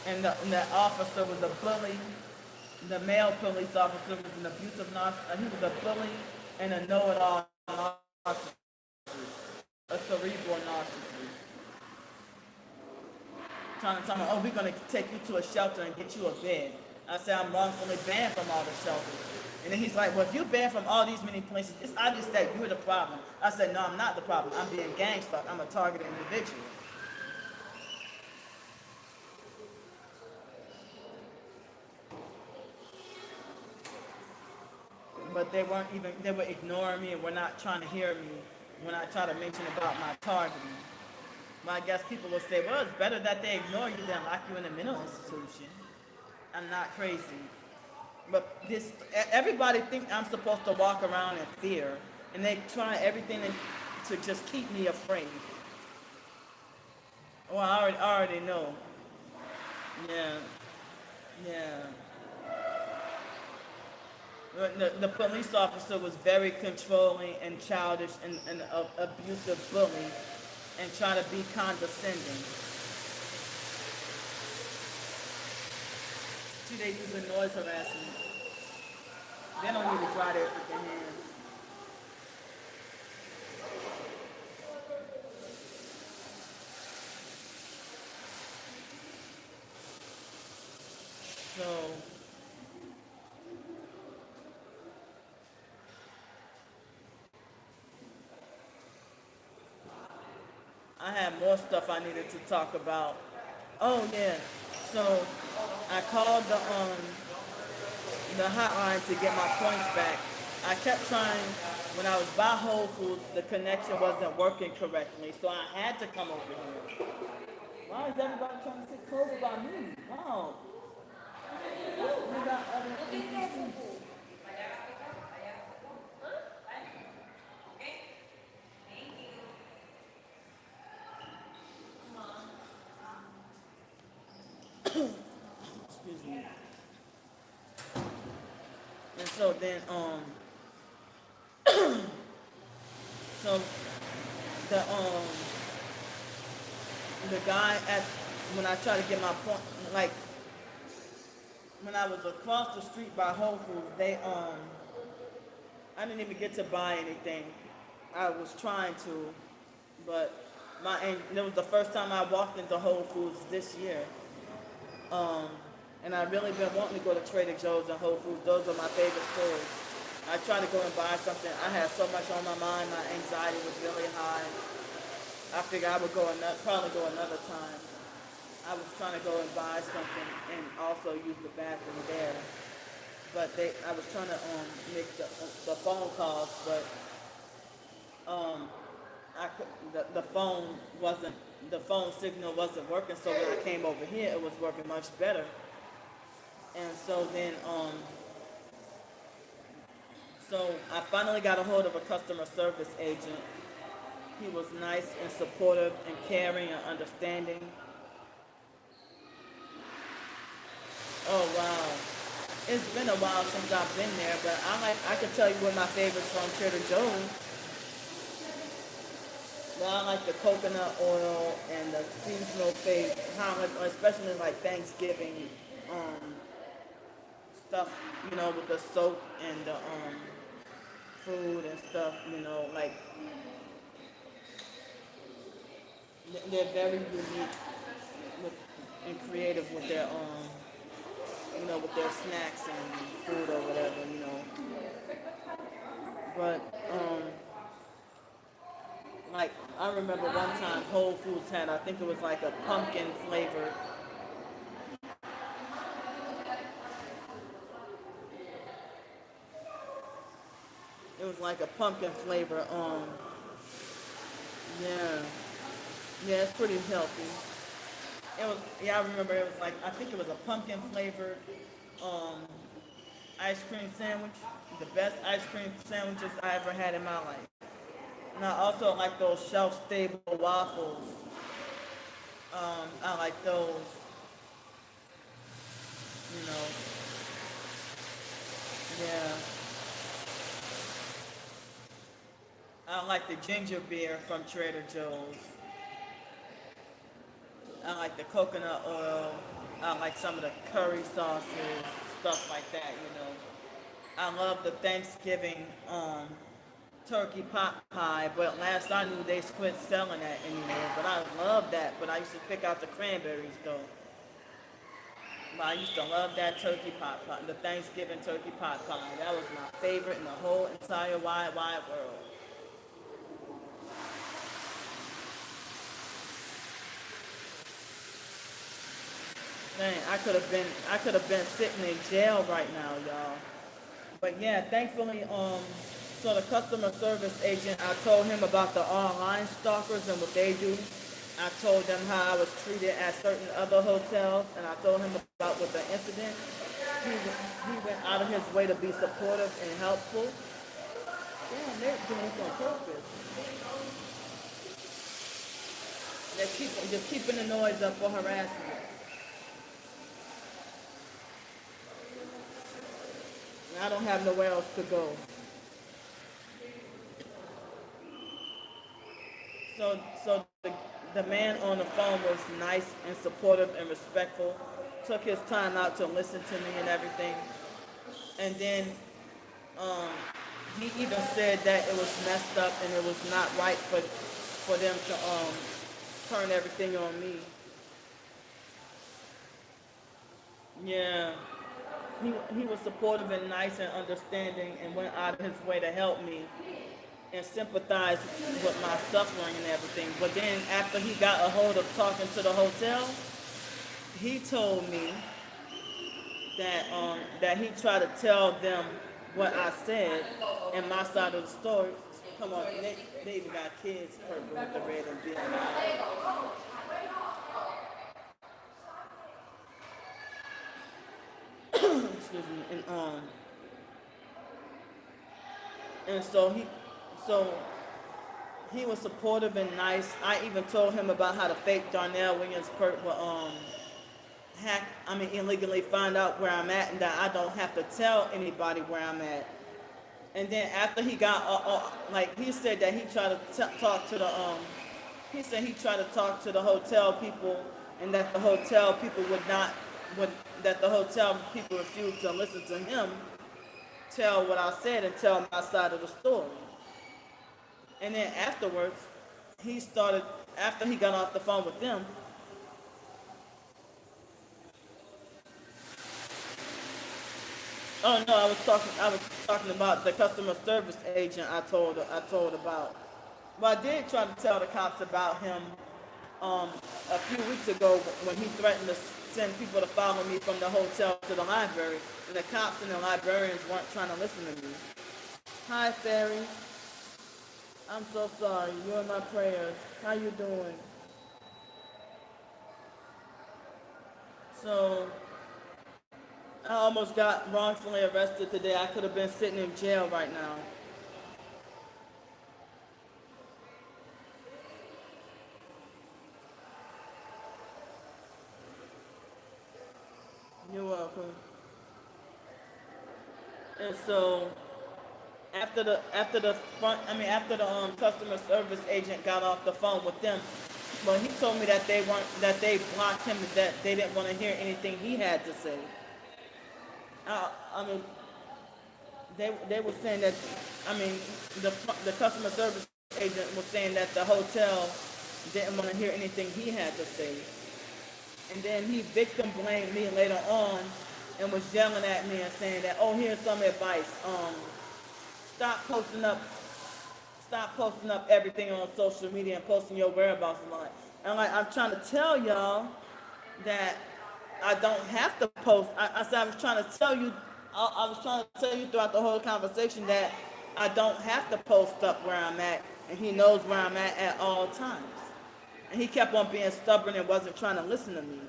And the officer was a bully. The male police officer was an abusive narcissist. He was a bully and a know-it-all narcissist, a cerebral narcissist. Trying to tell me, oh, we're going to take you to a shelter and get you a bed. I said, I'm wrongfully banned from all the shelters. And then he's like, well, if you're banned from all these many places, it's obvious that you're the problem. I said, no, I'm not the problem. I'm being gangstalked. I'm a targeted individual. But they were ignoring me and were not trying to hear me when I try to mention about my targeting. But I guess people will say, well, it's better that they ignore you than lock you in a mental institution. I'm not crazy. But everybody thinks I'm supposed to walk around in fear, and they try everything to just keep me afraid. Well, I already know. Yeah. Yeah. The police officer was very controlling and childish and an abusive bully and trying to be condescending. See, they using noise harassment. They don't need to dry their freaking hands. So, I had more stuff I needed to talk about. Oh yeah. So I called the hotline to get my points back. I kept trying when I was by Whole Foods, the connection wasn't working correctly, so I had to come over here. Why is everybody trying to sit close by me? Wow. We got other NPCs. Excuse me. And so then, so the guy when I tried to get my point, like when I was across the street by Whole Foods, I didn't even get to buy anything. I was trying to, but it was the first time I walked into Whole Foods this year. Um, and I really been wanting to go to Trader Joe's and Whole Foods. Those are my favorite stores. I try to go and buy something. I had so much on my mind. My anxiety was really high. I figured I would probably go another time. I was trying to go and buy something and also use the bathroom there. But I was trying to make the phone calls, but um, the phone signal wasn't working. So when I came over here, it was working much better. And so I finally got a hold of a customer service agent. He was nice and supportive and caring and understanding. Oh wow. It's been a while since I've been there, but I could tell you what my favorites from Trader Joe's. Well, I like the coconut oil and the seasonal fake, especially like Thanksgiving stuff, with the soap and the food and stuff, like they're very unique with, and creative with their with their snacks and food or whatever. But like I remember one time Whole Foods had, I think it was like a pumpkin flavored. It was like a pumpkin flavor. Yeah, yeah, it's pretty healthy. It was, yeah, I remember it was like, I think it was a pumpkin flavored um, ice cream sandwich. The best ice cream sandwiches I ever had in my life. And I also like those shelf stable waffles. I like those, you know. Yeah. I like the ginger beer from Trader Joe's. I like the coconut oil. I like some of the curry sauces, stuff like that. I love the Thanksgiving turkey pot pie, but last I knew they quit selling that anymore. But I love that. But I used to pick out the cranberries though. But I used to love that turkey pot pie, the Thanksgiving turkey pot pie. That was my favorite in the whole entire wide world. Man, I could have been sitting in jail right now, y'all. But yeah, thankfully, so the customer service agent, I told him about the online stalkers and what they do. I told them how I was treated at certain other hotels, and I told him about what the incident. He went out of his way to be supportive and helpful. Damn, they're doing this on purpose. Just keeping the noise up for harassment. And I don't have nowhere else to go. So the man on the phone was nice and supportive and respectful. Took his time out to listen to me and everything. And then um, he even said that it was messed up and it was not right for them to turn everything on me. Yeah, he was supportive and nice and understanding and went out of his way to help me and sympathize with my suffering and everything. But then after he got a hold of talking to the hotel, he told me that he tried to tell them what I said and my side of the story. Come on, they even got kids purple with the red and blue. Excuse me. And so he was supportive and nice. I even told him about how the fake Darnell Williams perk will illegally find out where I'm at and that I don't have to tell anybody where I'm at. And then after he got, like he said that he tried to talk to he said he tried to talk to the hotel people and that the hotel people that the hotel people refused to listen to him tell what I said and tell my side of the story. And then afterwards, after he got off the phone with them, Oh no, I was talking about the customer service agent I told about. Well, I did try to tell the cops about him um, a few weeks ago when he threatened to send people to follow me from the hotel to the library, and the cops and the librarians weren't trying to listen to me. Hi, fairies. I'm so sorry. You're in my prayers. How you doing? So, I almost got wrongfully arrested today. I could have been sitting in jail right now. You're welcome. And so, after the customer service agent got off the phone with them, well, he told me that they blocked him, that they didn't want to hear anything he had to say. I mean, they were saying that, I mean, the customer service agent was saying that the hotel didn't want to hear anything he had to say, and then he victim blamed me later on, and was yelling at me and saying that, oh, here's some advice. Stop posting up stop posting up everything on social media and posting your whereabouts a lot. And like I'm trying to tell y'all that I don't have to post. I said I was trying to tell you. I was trying to tell you throughout the whole conversation that I don't have to post up where I'm at, and he knows where I'm at all times. And he kept on being stubborn and wasn't trying to listen to me.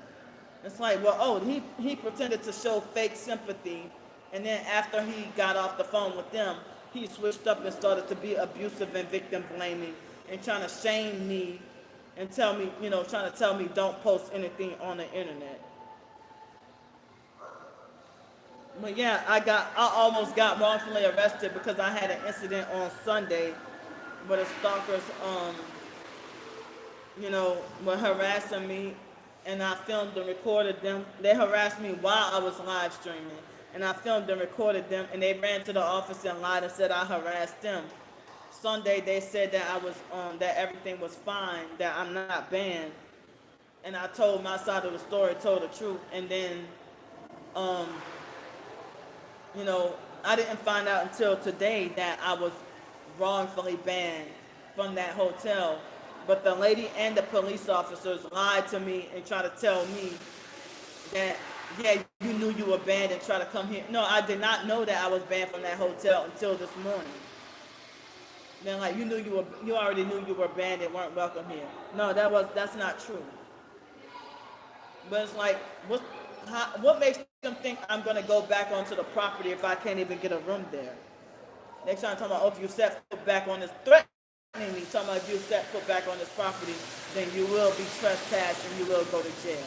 It's like, well, oh, he pretended to show fake sympathy, and then after he got off the phone with them, he switched up and started to be abusive and victim blaming and trying to shame me and tell me, trying to tell me don't post anything on the internet. But yeah, I almost got wrongfully arrested because I had an incident on Sunday where the stalkers, were harassing me, and I filmed and recorded them. They harassed me while I was live streaming, and I filmed and recorded them, and they ran to the office and lied and said I harassed them. Sunday they said that that everything was fine, that I'm not banned, and I told my side of the story, told the truth, and then um, you know, I didn't find out until today that I was wrongfully banned from that hotel. But the lady and the police officers lied to me and tried to tell me that, yeah, you knew you were banned and tried to come here. No, I did not know that I was banned from that hotel until this morning. Then like you already knew you were banned and weren't welcome here. No, that's not true. But it's like, what makes them think I'm gonna go back onto the property if I can't even get a room there? Next time, talking about, oh, if you set foot back on this, threatening me, talking about if you set foot back on this property, then you will be trespassed and you will go to jail.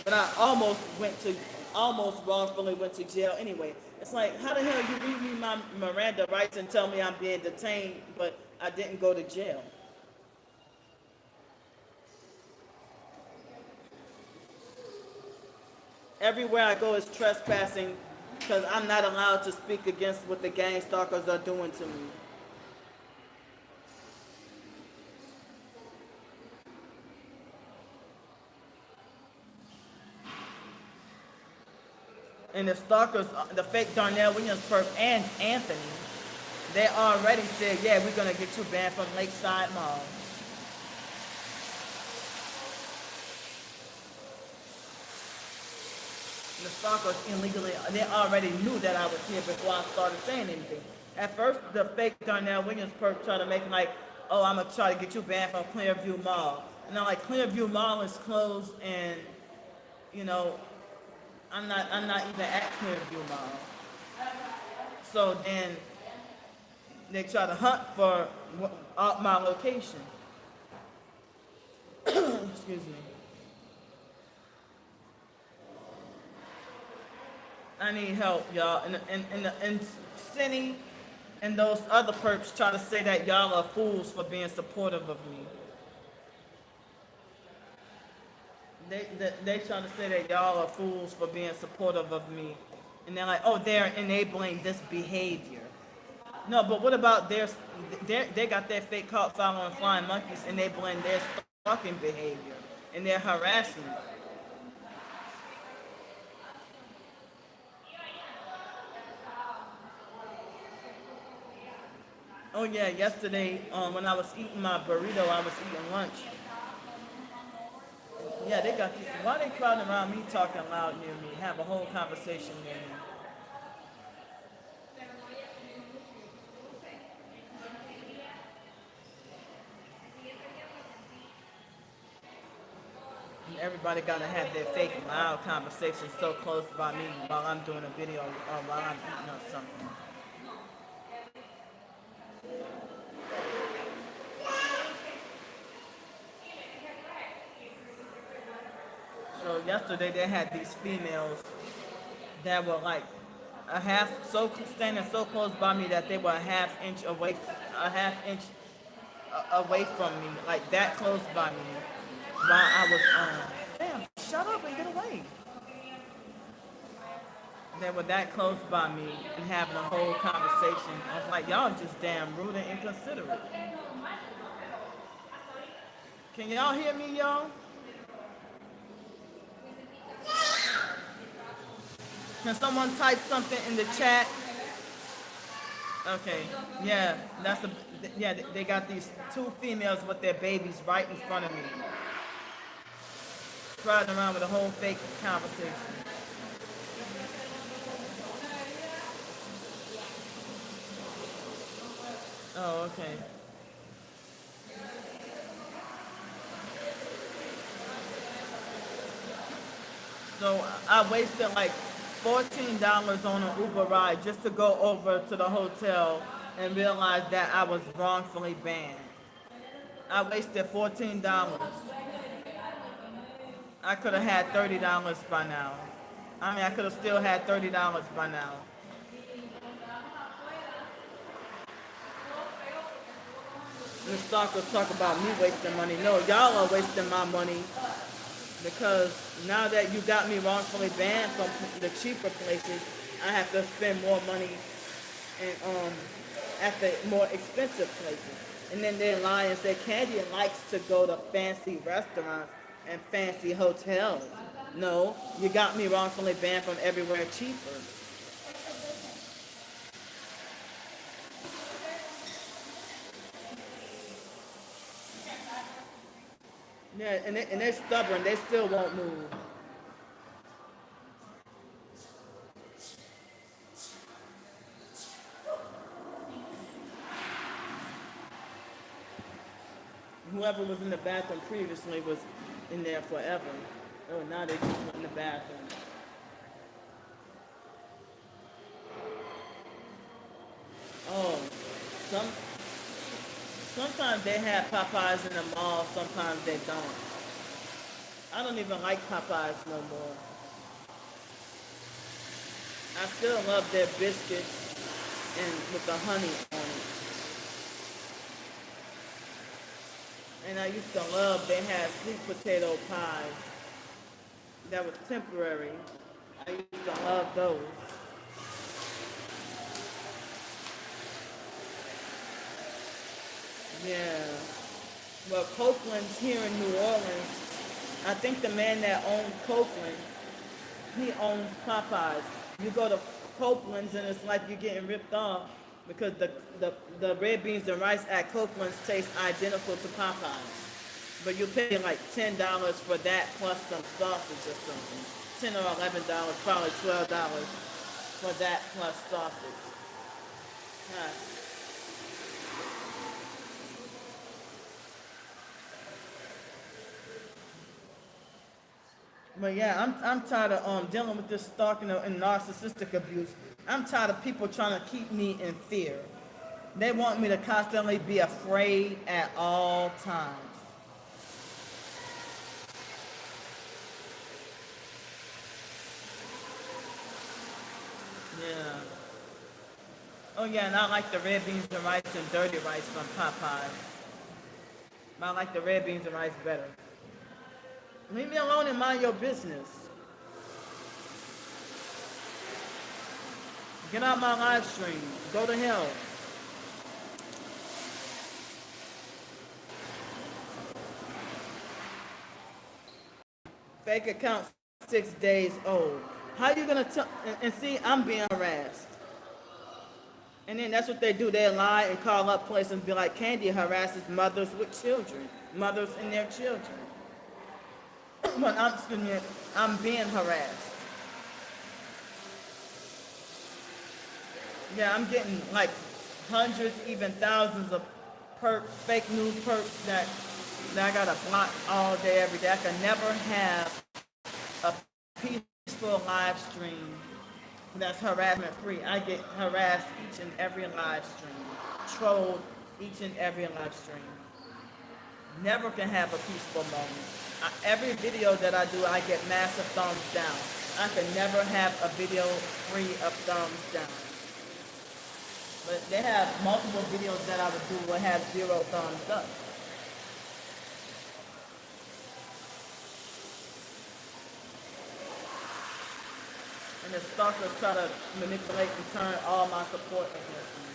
But I almost wrongfully went to jail anyway. It's like, how the hell you read me my Miranda rights and tell me I'm being detained, but I didn't go to jail? Everywhere I go is trespassing because I'm not allowed to speak against what the gang stalkers are doing to me. And the stalkers, the fake Darnell Williams perp and Anthony, they already said, yeah, we're gonna get you banned from Lakeside Mall. The stalkers illegally, they already knew that I was here before I started saying anything. At first, the fake Darnell Williams perp tried to make it like, oh, I'm gonna try to get you banned from Clearview Mall. And I'm like, Clearview Mall is closed, and you know, I'm not even at Clearview Mall. So then they try to hunt for my location. Excuse me. I need help, y'all. And Cindy and those other perps try to say that y'all are fools for being supportive of me. They trying to say that y'all are fools for being supportive of me. And they're like, oh, they're enabling this behavior. No, but what about they got their fake caught following flying monkeys enabling their stalking behavior and their harassment. Oh yeah, yesterday when I was eating my burrito, I was eating lunch. Yeah, they got why they crowding around me talking loud near me, have a whole conversation near me. And everybody gotta have their fake loud conversation so close by me while I'm doing a video or while I'm eating or something. So yesterday they had these females that were like a half so standing so close by me that they were a half inch away, a half inch away from me, like that close by me, while I was damn, shut up and get away. They were that close by me and having a whole conversation. I was like, y'all just damn rude and inconsiderate. Can y'all hear me, y'all? Can someone type something in the chat? Okay, yeah, that's the yeah. They got these two females with their babies right in front of me, riding around with a whole fake conversation. Oh, okay. So I wasted like $14 on an Uber ride just to go over to the hotel and realize that I was wrongfully banned. I wasted $14. I could have had $30 by now. I mean, I could have still had $30 by now. The stalkers talk about me wasting money. No, y'all are wasting my money because now that you got me wrongfully banned from the cheaper places, I have to spend more money and at the more expensive places. And then they lie and say Candy likes to go to fancy restaurants and fancy hotels. No, you got me wrongfully banned from everywhere cheaper. Yeah, and they're stubborn. They still won't move. Whoever was in the bathroom previously was in there forever. Oh, now they just went in the bathroom. Oh, some sometimes they have Popeyes in the mall. Sometimes they don't. I don't even like Popeyes no more. I still love their biscuits and with the honey on it. And I used to love they had sweet potato pies. That was temporary. I used to love those. Yeah. Well, Copeland's here in New Orleans. I think the man that owned Copeland, he owns Popeyes. You go to Copeland's and it's like you're getting ripped off because the red beans and rice at Copeland's taste identical to Popeyes. But you pay like $10 for that plus some sausage or something. $10 or $11, probably $12 for that plus sausage. Huh. But yeah, I'm tired of dealing with this stalking and narcissistic abuse. I'm tired of people trying to keep me in fear. They want me to constantly be afraid at all times. Yeah. Oh yeah, and I like the red beans and rice and dirty rice from Popeyes. I like the red beans and rice better. Leave me alone and mind your business. Get out my live stream. Go to hell. Fake account 6 days old. How you gonna tell? And see, I'm being harassed. And then that's what they do. They lie and call up places and be like, Candy harasses mothers with children, mothers and their children. When I'm, excuse me, I'm being harassed. Yeah, I'm getting like hundreds, even thousands of perks, fake news perks that I gotta block all day, every day. I can never have a peaceful live stream that's harassment free. I get harassed each and every live stream, trolled each and every live stream. Never can have a peaceful moment. Every video that I do, I get massive thumbs down. I can never have a video free of thumbs down. But they have multiple videos that I would do will have 0 thumbs up. And the stalkers try to manipulate and turn all my support against me.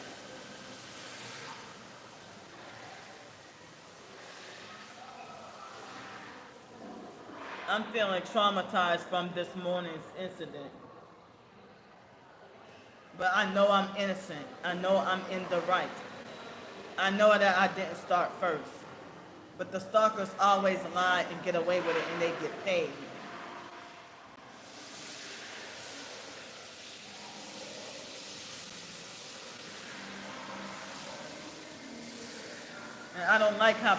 I'm feeling traumatized from this morning's incident. But I know I'm innocent. I know I'm in the right. I know that I didn't start first. But the stalkers always lie and get away with it, and they get paid. And I don't like how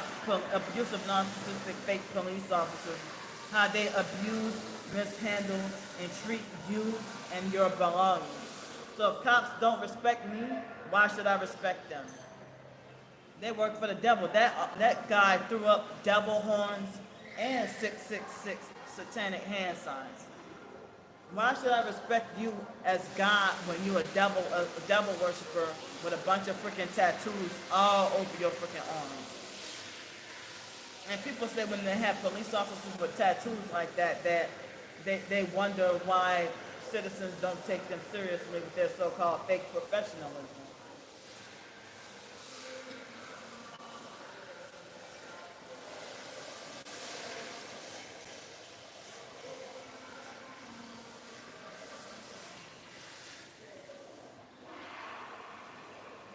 abusive, narcissistic, fake police officers, how they abuse, mishandle, and treat you and your belongings. So if cops don't respect me, why should I respect them? They work for the devil. That guy threw up devil horns and 666 satanic hand signs. Why should I respect you as God when you a devil worshiper with a bunch of freaking tattoos all over your freaking arms? And people say when they have police officers with tattoos like that, that they wonder why citizens don't take them seriously with their so-called fake professionalism.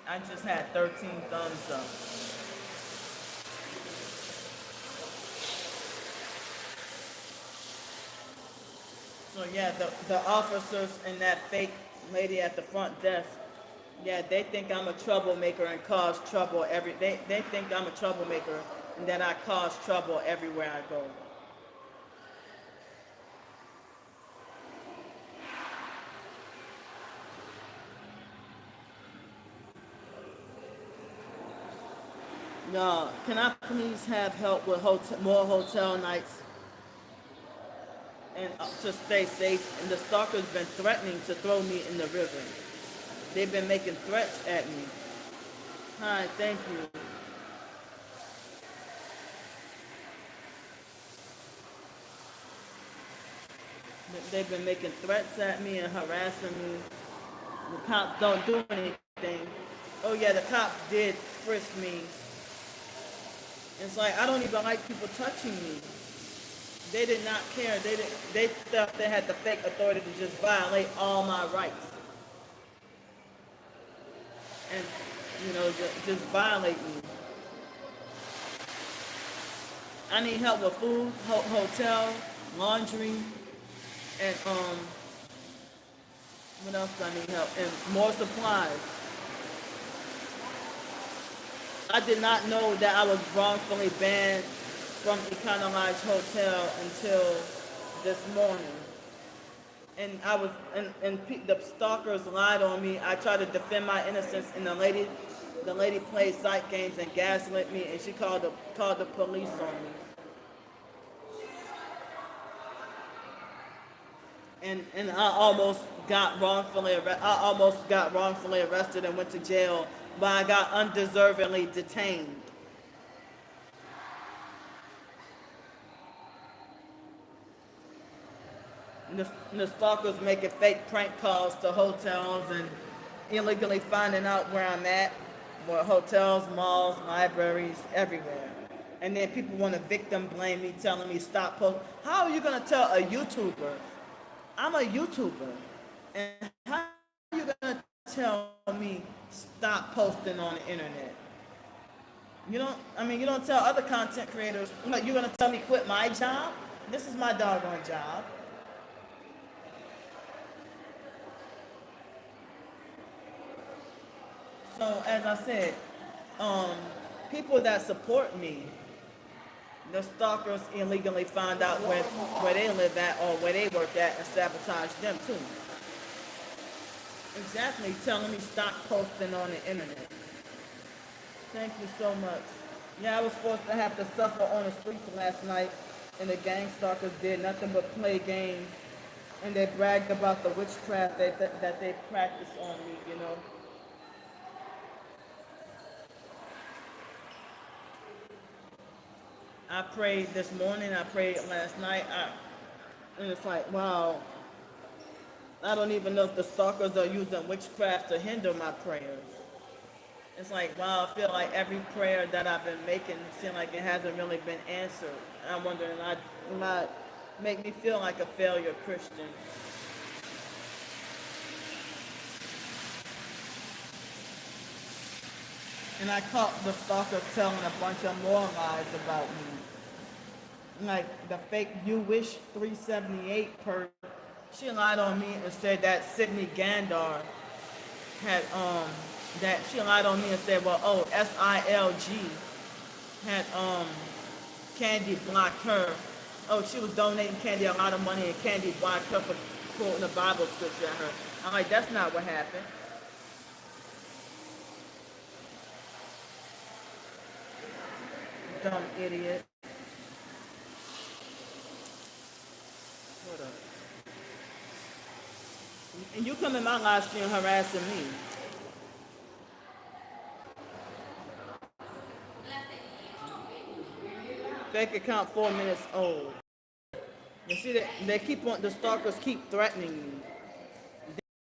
I just had 13 thumbs up. So yeah, the officers and that fake lady at the front desk, yeah, they think I'm a troublemaker and cause trouble they think I'm a troublemaker and that I cause trouble everywhere I go. No, can I please have help with more hotel nights and to stay safe? And the stalker's been threatening to throw me in the river. They've been making threats at me. Hi, thank you. They've been making threats at me and harassing me. The cops don't do anything. Oh yeah, the cops did frisk me. It's like I don't even like people touching me. They did not care. They thought they had the fake authority to just violate all my rights. And, just violate me. I need help with food, hotel, laundry, and, what else do I need help? And more supplies. I did not know that I was wrongfully banned from Economized Hotel until this morning. And the stalkers lied on me. I tried to defend my innocence, and the lady played psych games and gaslit me, and she called the police on me. And I almost got wrongfully arrested and went to jail, but I got undeservedly detained. The stalkers making fake prank calls to hotels and illegally finding out where I'm at, where hotels, malls, libraries, everywhere. And then people want to victim blame me, telling me stop posting. How are you going to tell a YouTuber? I'm a YouTuber. And how are you going to tell me stop posting on the internet. You don't tell other content creators, you're gonna tell me quit my job? This is my doggone job. So as I said, um, people that support me, the stalkers illegally find out where they live at or where they work at and sabotage them too. Exactly, telling me stop posting on the internet. Thank you so much. Yeah, I was forced to have to suffer on the streets last night, and the gangstalkers did nothing but play games, and they bragged about the witchcraft that they practiced on me. I prayed this morning, I prayed last night, and it's like, wow, I don't even know if the stalkers are using witchcraft to hinder my prayers. It's like, wow, I feel like every prayer that I've been making seems like it hasn't really been answered. I'm wondering, I make me feel like a failure Christian. And I caught the stalkers telling a bunch of more lies about me. Like the fake You Wish 378 per, she lied on me and said that Sydney Gandar had that she lied on me and said, well, oh, SILG had Candy blocked her. Oh, she was donating Candy a lot of money and Candy blocked her for quoting the Bible scripture at her. I'm like, that's not what happened. Dumb idiot. Hold up. And you come in my live stream harassing me. Fake account 4 minutes old. You see that they keep on, the stalkers keep threatening me,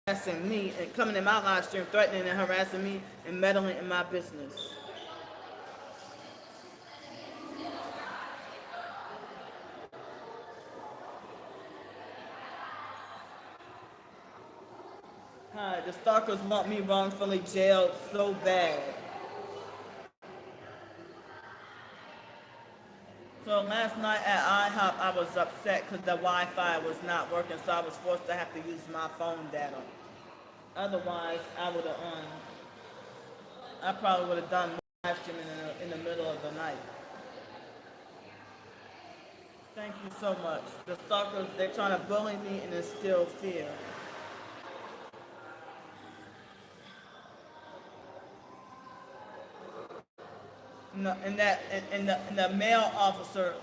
harassing me, and coming in my live stream, threatening and harassing me and meddling in my business. Hi, the stalkers want me wrongfully jailed so bad. So last night at IHOP, I was upset because the Wi-Fi was not working, so I was forced to have to use my phone data. Otherwise, I probably would have done more live streaming in the middle of the night. Thank you so much. The stalkers, they're trying to bully me and instill fear. No, and the male officer,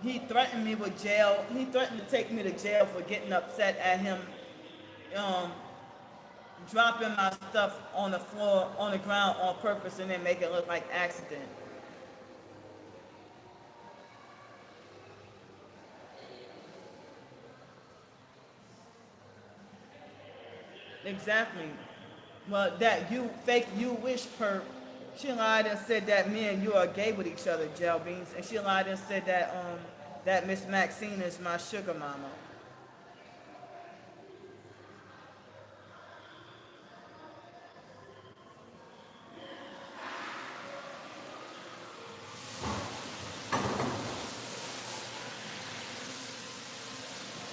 he threatened me with jail. He threatened to take me to jail for getting upset at him um, dropping my stuff on the floor, on the ground on purpose, and then make it look like accident. Exactly. Well, that you fake You Wish perp, she lied and said that me and you are gay with each other, Gel Beans, and she lied and said that Miss Maxine is my sugar mama.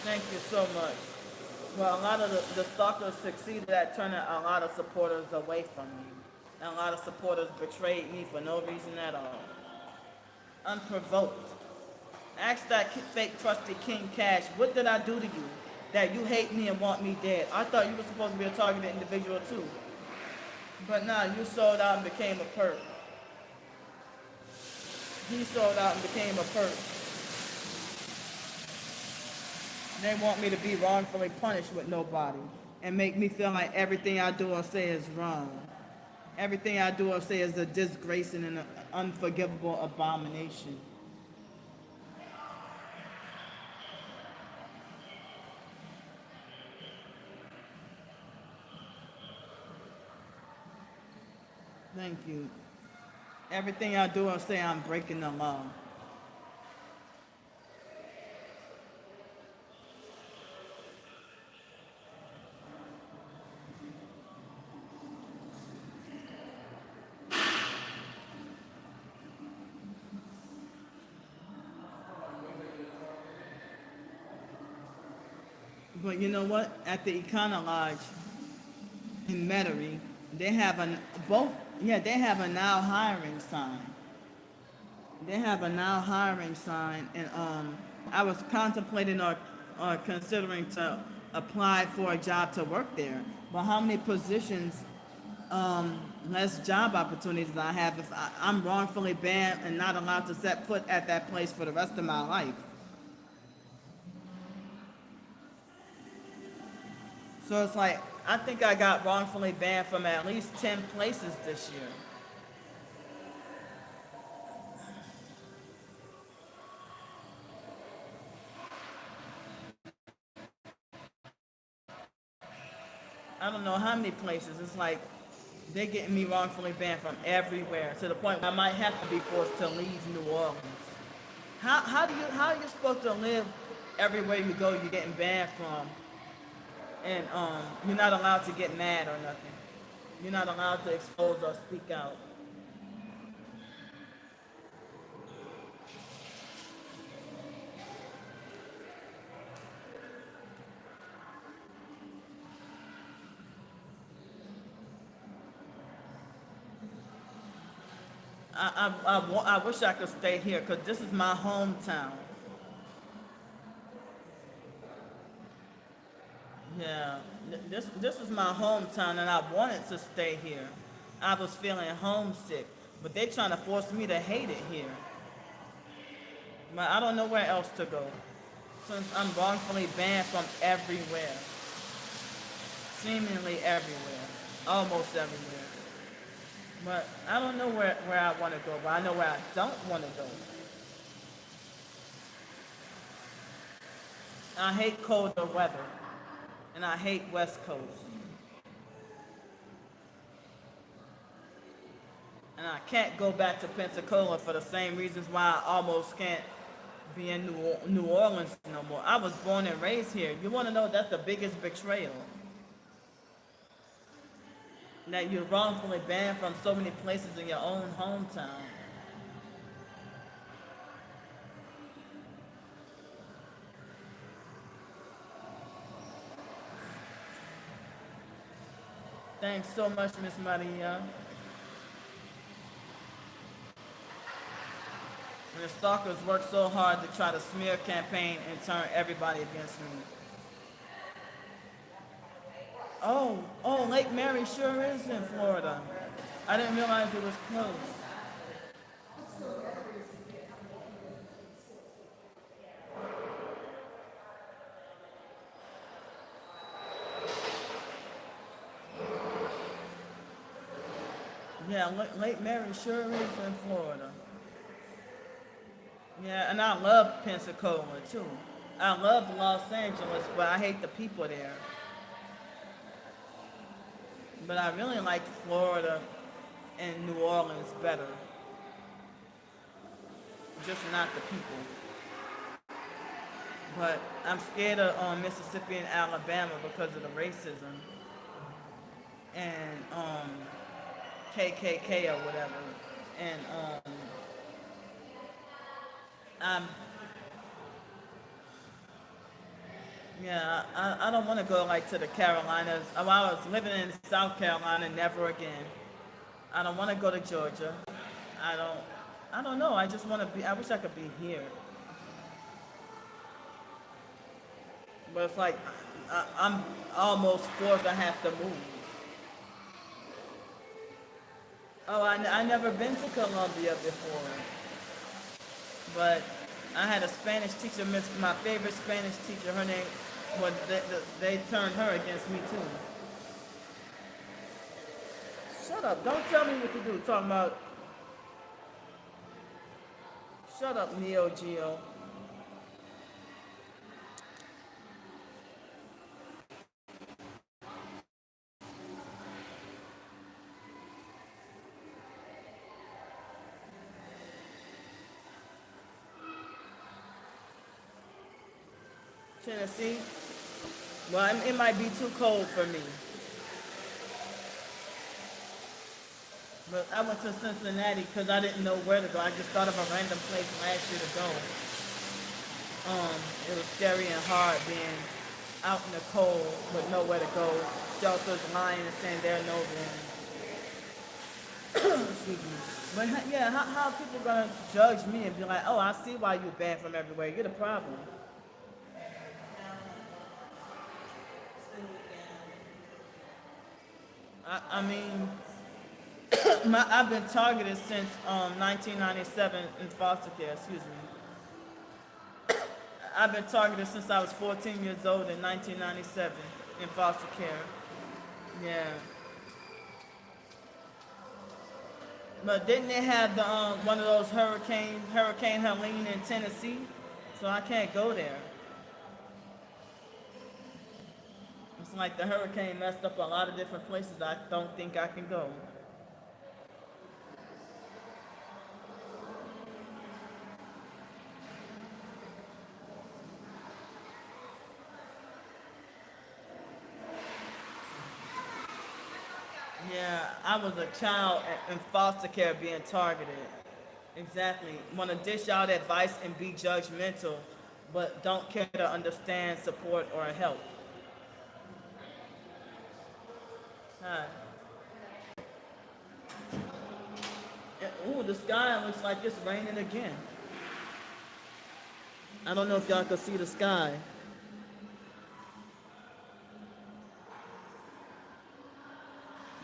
Thank you so much. Well, a lot of the stalkers succeeded at turning a lot of supporters away from me. And a lot of supporters betrayed me for no reason at all. Unprovoked. Ask that fake trusty King Cash, what did I do to you that you hate me and want me dead? I thought you were supposed to be a targeted individual too. But nah, you sold out and became a perp. He sold out and became a perp. They want me to be wrongfully punished with nobody and make me feel like everything I do or say is wrong. Everything I do or say is a disgrace and an unforgivable abomination. Thank you. Everything I do or say, I'm breaking the law. But you know what? At the Econo Lodge in Metairie, they have a both. Yeah, they have a now hiring sign. They have a now hiring sign, and I was contemplating or considering to apply for a job to work there. But how many positions, less job opportunities I have if I'm wrongfully banned and not allowed to set foot at that place for the rest of my life? So it's like I think I got wrongfully banned from at least 10 places this year. I don't know how many places. It's like they're getting me wrongfully banned from everywhere to the point where I might have to be forced to leave New Orleans. How are you supposed to live everywhere you go? You're getting banned from, and you're not allowed to get mad or nothing. You're not allowed to expose or speak out. I wish I could stay here because this is my hometown. Yeah, this is my hometown, and I wanted to stay here. I was feeling homesick, but they're trying to force me to hate it here. But I don't know where else to go since I'm wrongfully banned from everywhere, seemingly everywhere, almost everywhere. But I don't know where I want to go, but I know where I don't want to go. I hate colder weather, and I hate West Coast. And I can't go back to Pensacola for the same reasons why I almost can't be in New Orleans no more. I was born and raised here. You want to know that's the biggest betrayal? That you're wrongfully banned from so many places in your own hometown. Thanks so much, Miss Maria. And the stalkers work so hard to try to smear campaign and turn everybody against me. Oh, Lake Mary sure is in Florida. I didn't realize it was close. Yeah, Lake Mary sure is in Florida. Yeah, and I love Pensacola too. I love Los Angeles, but I hate the people there. But I really like Florida and New Orleans better. Just not the people. But I'm scared of Mississippi and Alabama because of the racism and KKK or whatever. And I'm yeah, I don't want to go like to the Carolinas. While I was living in South Carolina, never again. I don't want to go to Georgia. I don't. I don't know. I just want to be. I wish I could be here. But it's like I'm almost forced to have to move. Oh, I never been to Colombia before, but I had a Spanish teacher, my favorite Spanish teacher. Her name, well, they turned her against me too. Shut up! Don't tell me what to do. Talking about. Shut up, Neo Geo. Tennessee. Well, it might be too cold for me. But I went to Cincinnati because I didn't know where to go. I just thought of a random place last year to go. It was scary and hard being out in the cold with nowhere to go. Shelters lying and saying there are no rooms. Excuse me. But yeah, how are people gonna judge me and be like, oh, I see why you banned from everywhere. You're the problem. I mean, I've been targeted since 1997 in foster care. Excuse me. I've been targeted since I was 14 years old in 1997 in foster care. Yeah. But didn't they have the one of those Hurricane Helene in Tennessee? So I can't go there. It's like the hurricane messed up a lot of different places. I don't think I can go. Yeah, I was a child in foster care being targeted. Exactly. Want to dish out advice and be judgmental, but don't care to understand, support, or help. Hi. Ooh, the sky looks like it's raining again. I don't know if y'all can see the sky.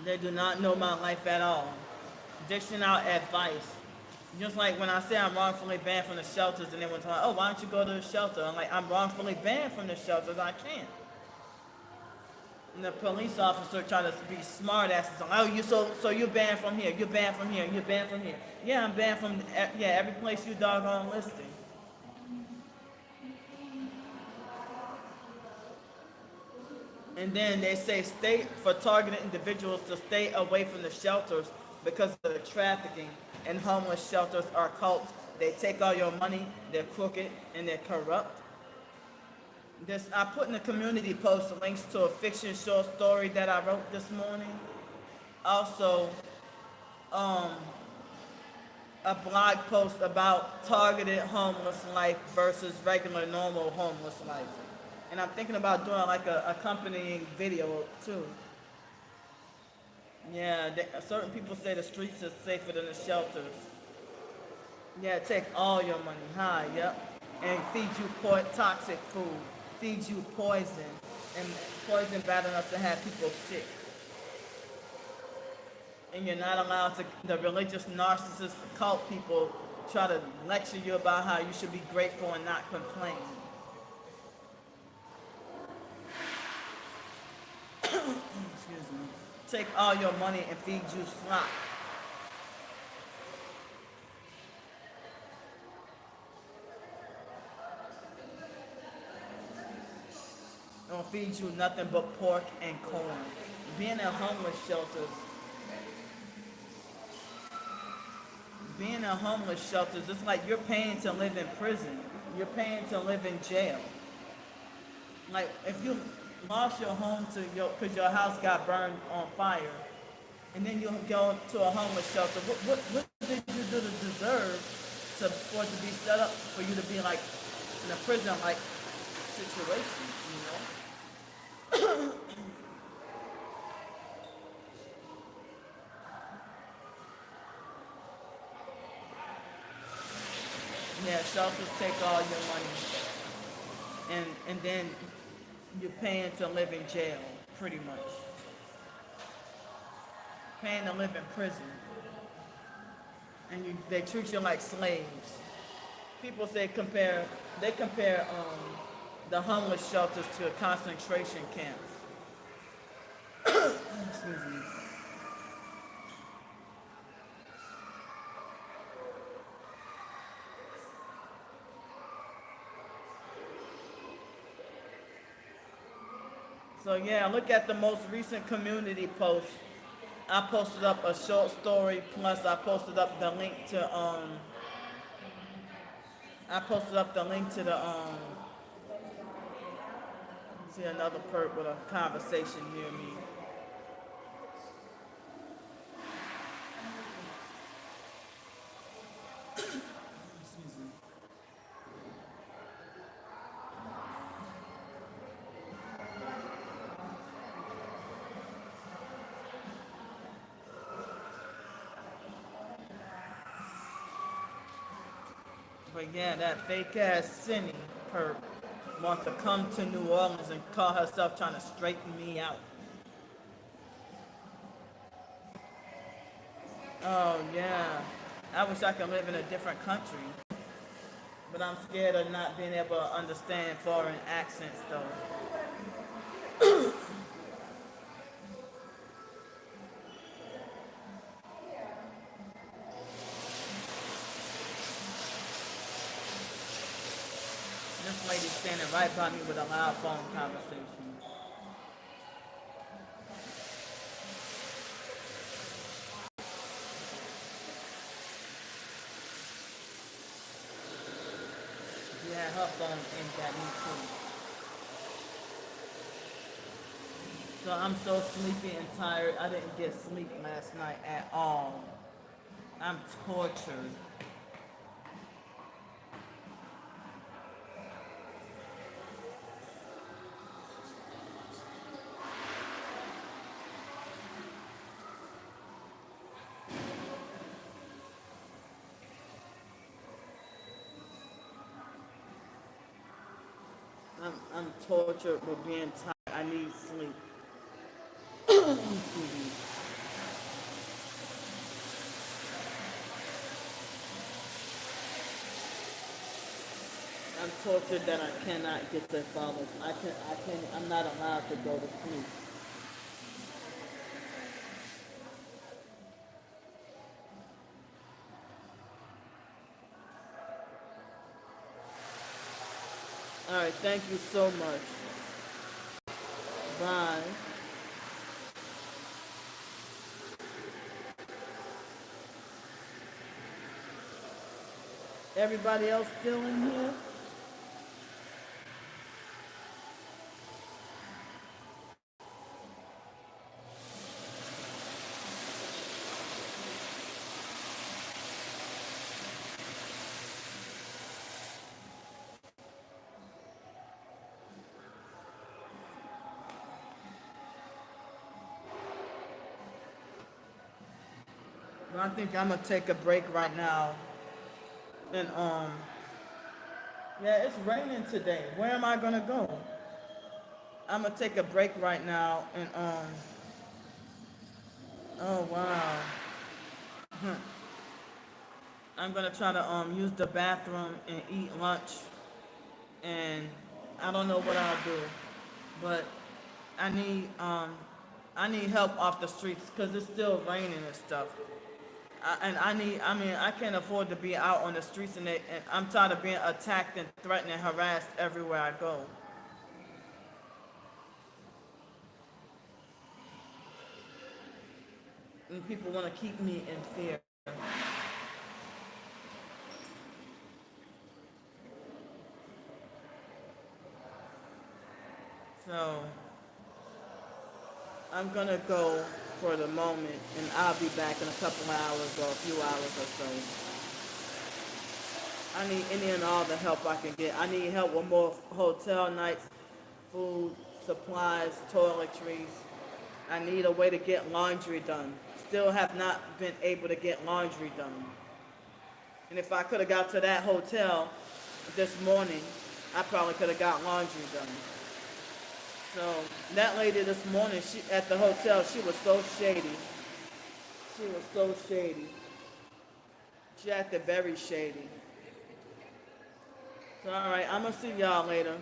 They do not know my life at all. Dishing out advice. Just like when I say I'm wrongfully banned from the shelters and everyone's like, oh, why don't you go to the shelter? I'm like, I'm wrongfully banned from the shelters. I can't. And the police officer trying to be smart asses. Oh, so you're banned from here. You're banned from here. You're banned from here. Yeah, I'm banned from every place you doggone listing. And then they say stay for targeted individuals to stay away from the shelters because of the trafficking. And homeless shelters are cults. They take all your money. They're crooked and they're corrupt. I put in the community post links to a fiction short story that I wrote this morning. Also, um, a blog post about targeted homeless life versus regular normal homeless life. And I'm thinking about doing like a accompanying video too. Yeah, certain people say the streets are safer than the shelters. Yeah, take all your money. Hi, yep. And feed you toxic food, feed you poison, and poison bad enough to have people sick. And you're not allowed to, the religious narcissist cult people try to lecture you about how you should be grateful and not complain. Excuse me. Take all your money and feed you slop. Don't feed you nothing but pork and corn. Being in homeless shelters, it's like you're paying to live in prison. You're paying to live in jail. Like if you lost your home because your house got burned on fire, and then you go to a homeless shelter, what did you do to deserve for it to be set up for you to be like in a prison like situation, you know? Yeah, shelters take all your money, and then you're paying to live in jail, pretty much. Paying to live in prison, and they treat you like slaves. People they compare the homeless shelters to concentration camps. Excuse me. So yeah, look at the most recent community post. I posted up a short story, plus I posted up the link to the see another perp with a conversation near me. But yeah, that fake ass Cindy perp wants to come to New Orleans and call herself trying to straighten me out. Oh yeah. I wish I could live in a different country. But I'm scared of not being able to understand foreign accents though. This lady standing right by me with a loud phone conversation. Yeah, her phone aimed at me too. So I'm so sleepy and tired. I didn't get sleep last night at all. I'm tortured. I'm tortured with being tired. I need sleep. I'm tortured that I cannot get to follow. I'm not allowed to go to sleep. All right, thank you so much. Bye. Everybody else still in here? Well, I think I'm gonna take a break right now. And yeah, it's raining today. Where am I gonna go? I'm gonna take a break right now and oh wow. I'm gonna try to use the bathroom and eat lunch and I don't know what I'll do. But I need I need help off the streets because it's still raining and stuff. I can't afford to be out on the streets and I'm tired of being attacked and threatened and harassed everywhere I go. And people want to keep me in fear. So I'm gonna go for the moment, and I'll be back in a couple of hours or a few hours or so. I need any and all the help I can get. I need help with more hotel nights, food, supplies, toiletries. I need a way to get laundry done. Still have not been able to get laundry done. And if I could have got to that hotel this morning, I probably could have got laundry done. So that lady this morning, she at the hotel, she was so shady. She was so shady. She acted very shady. So all right, I'm gonna see y'all later.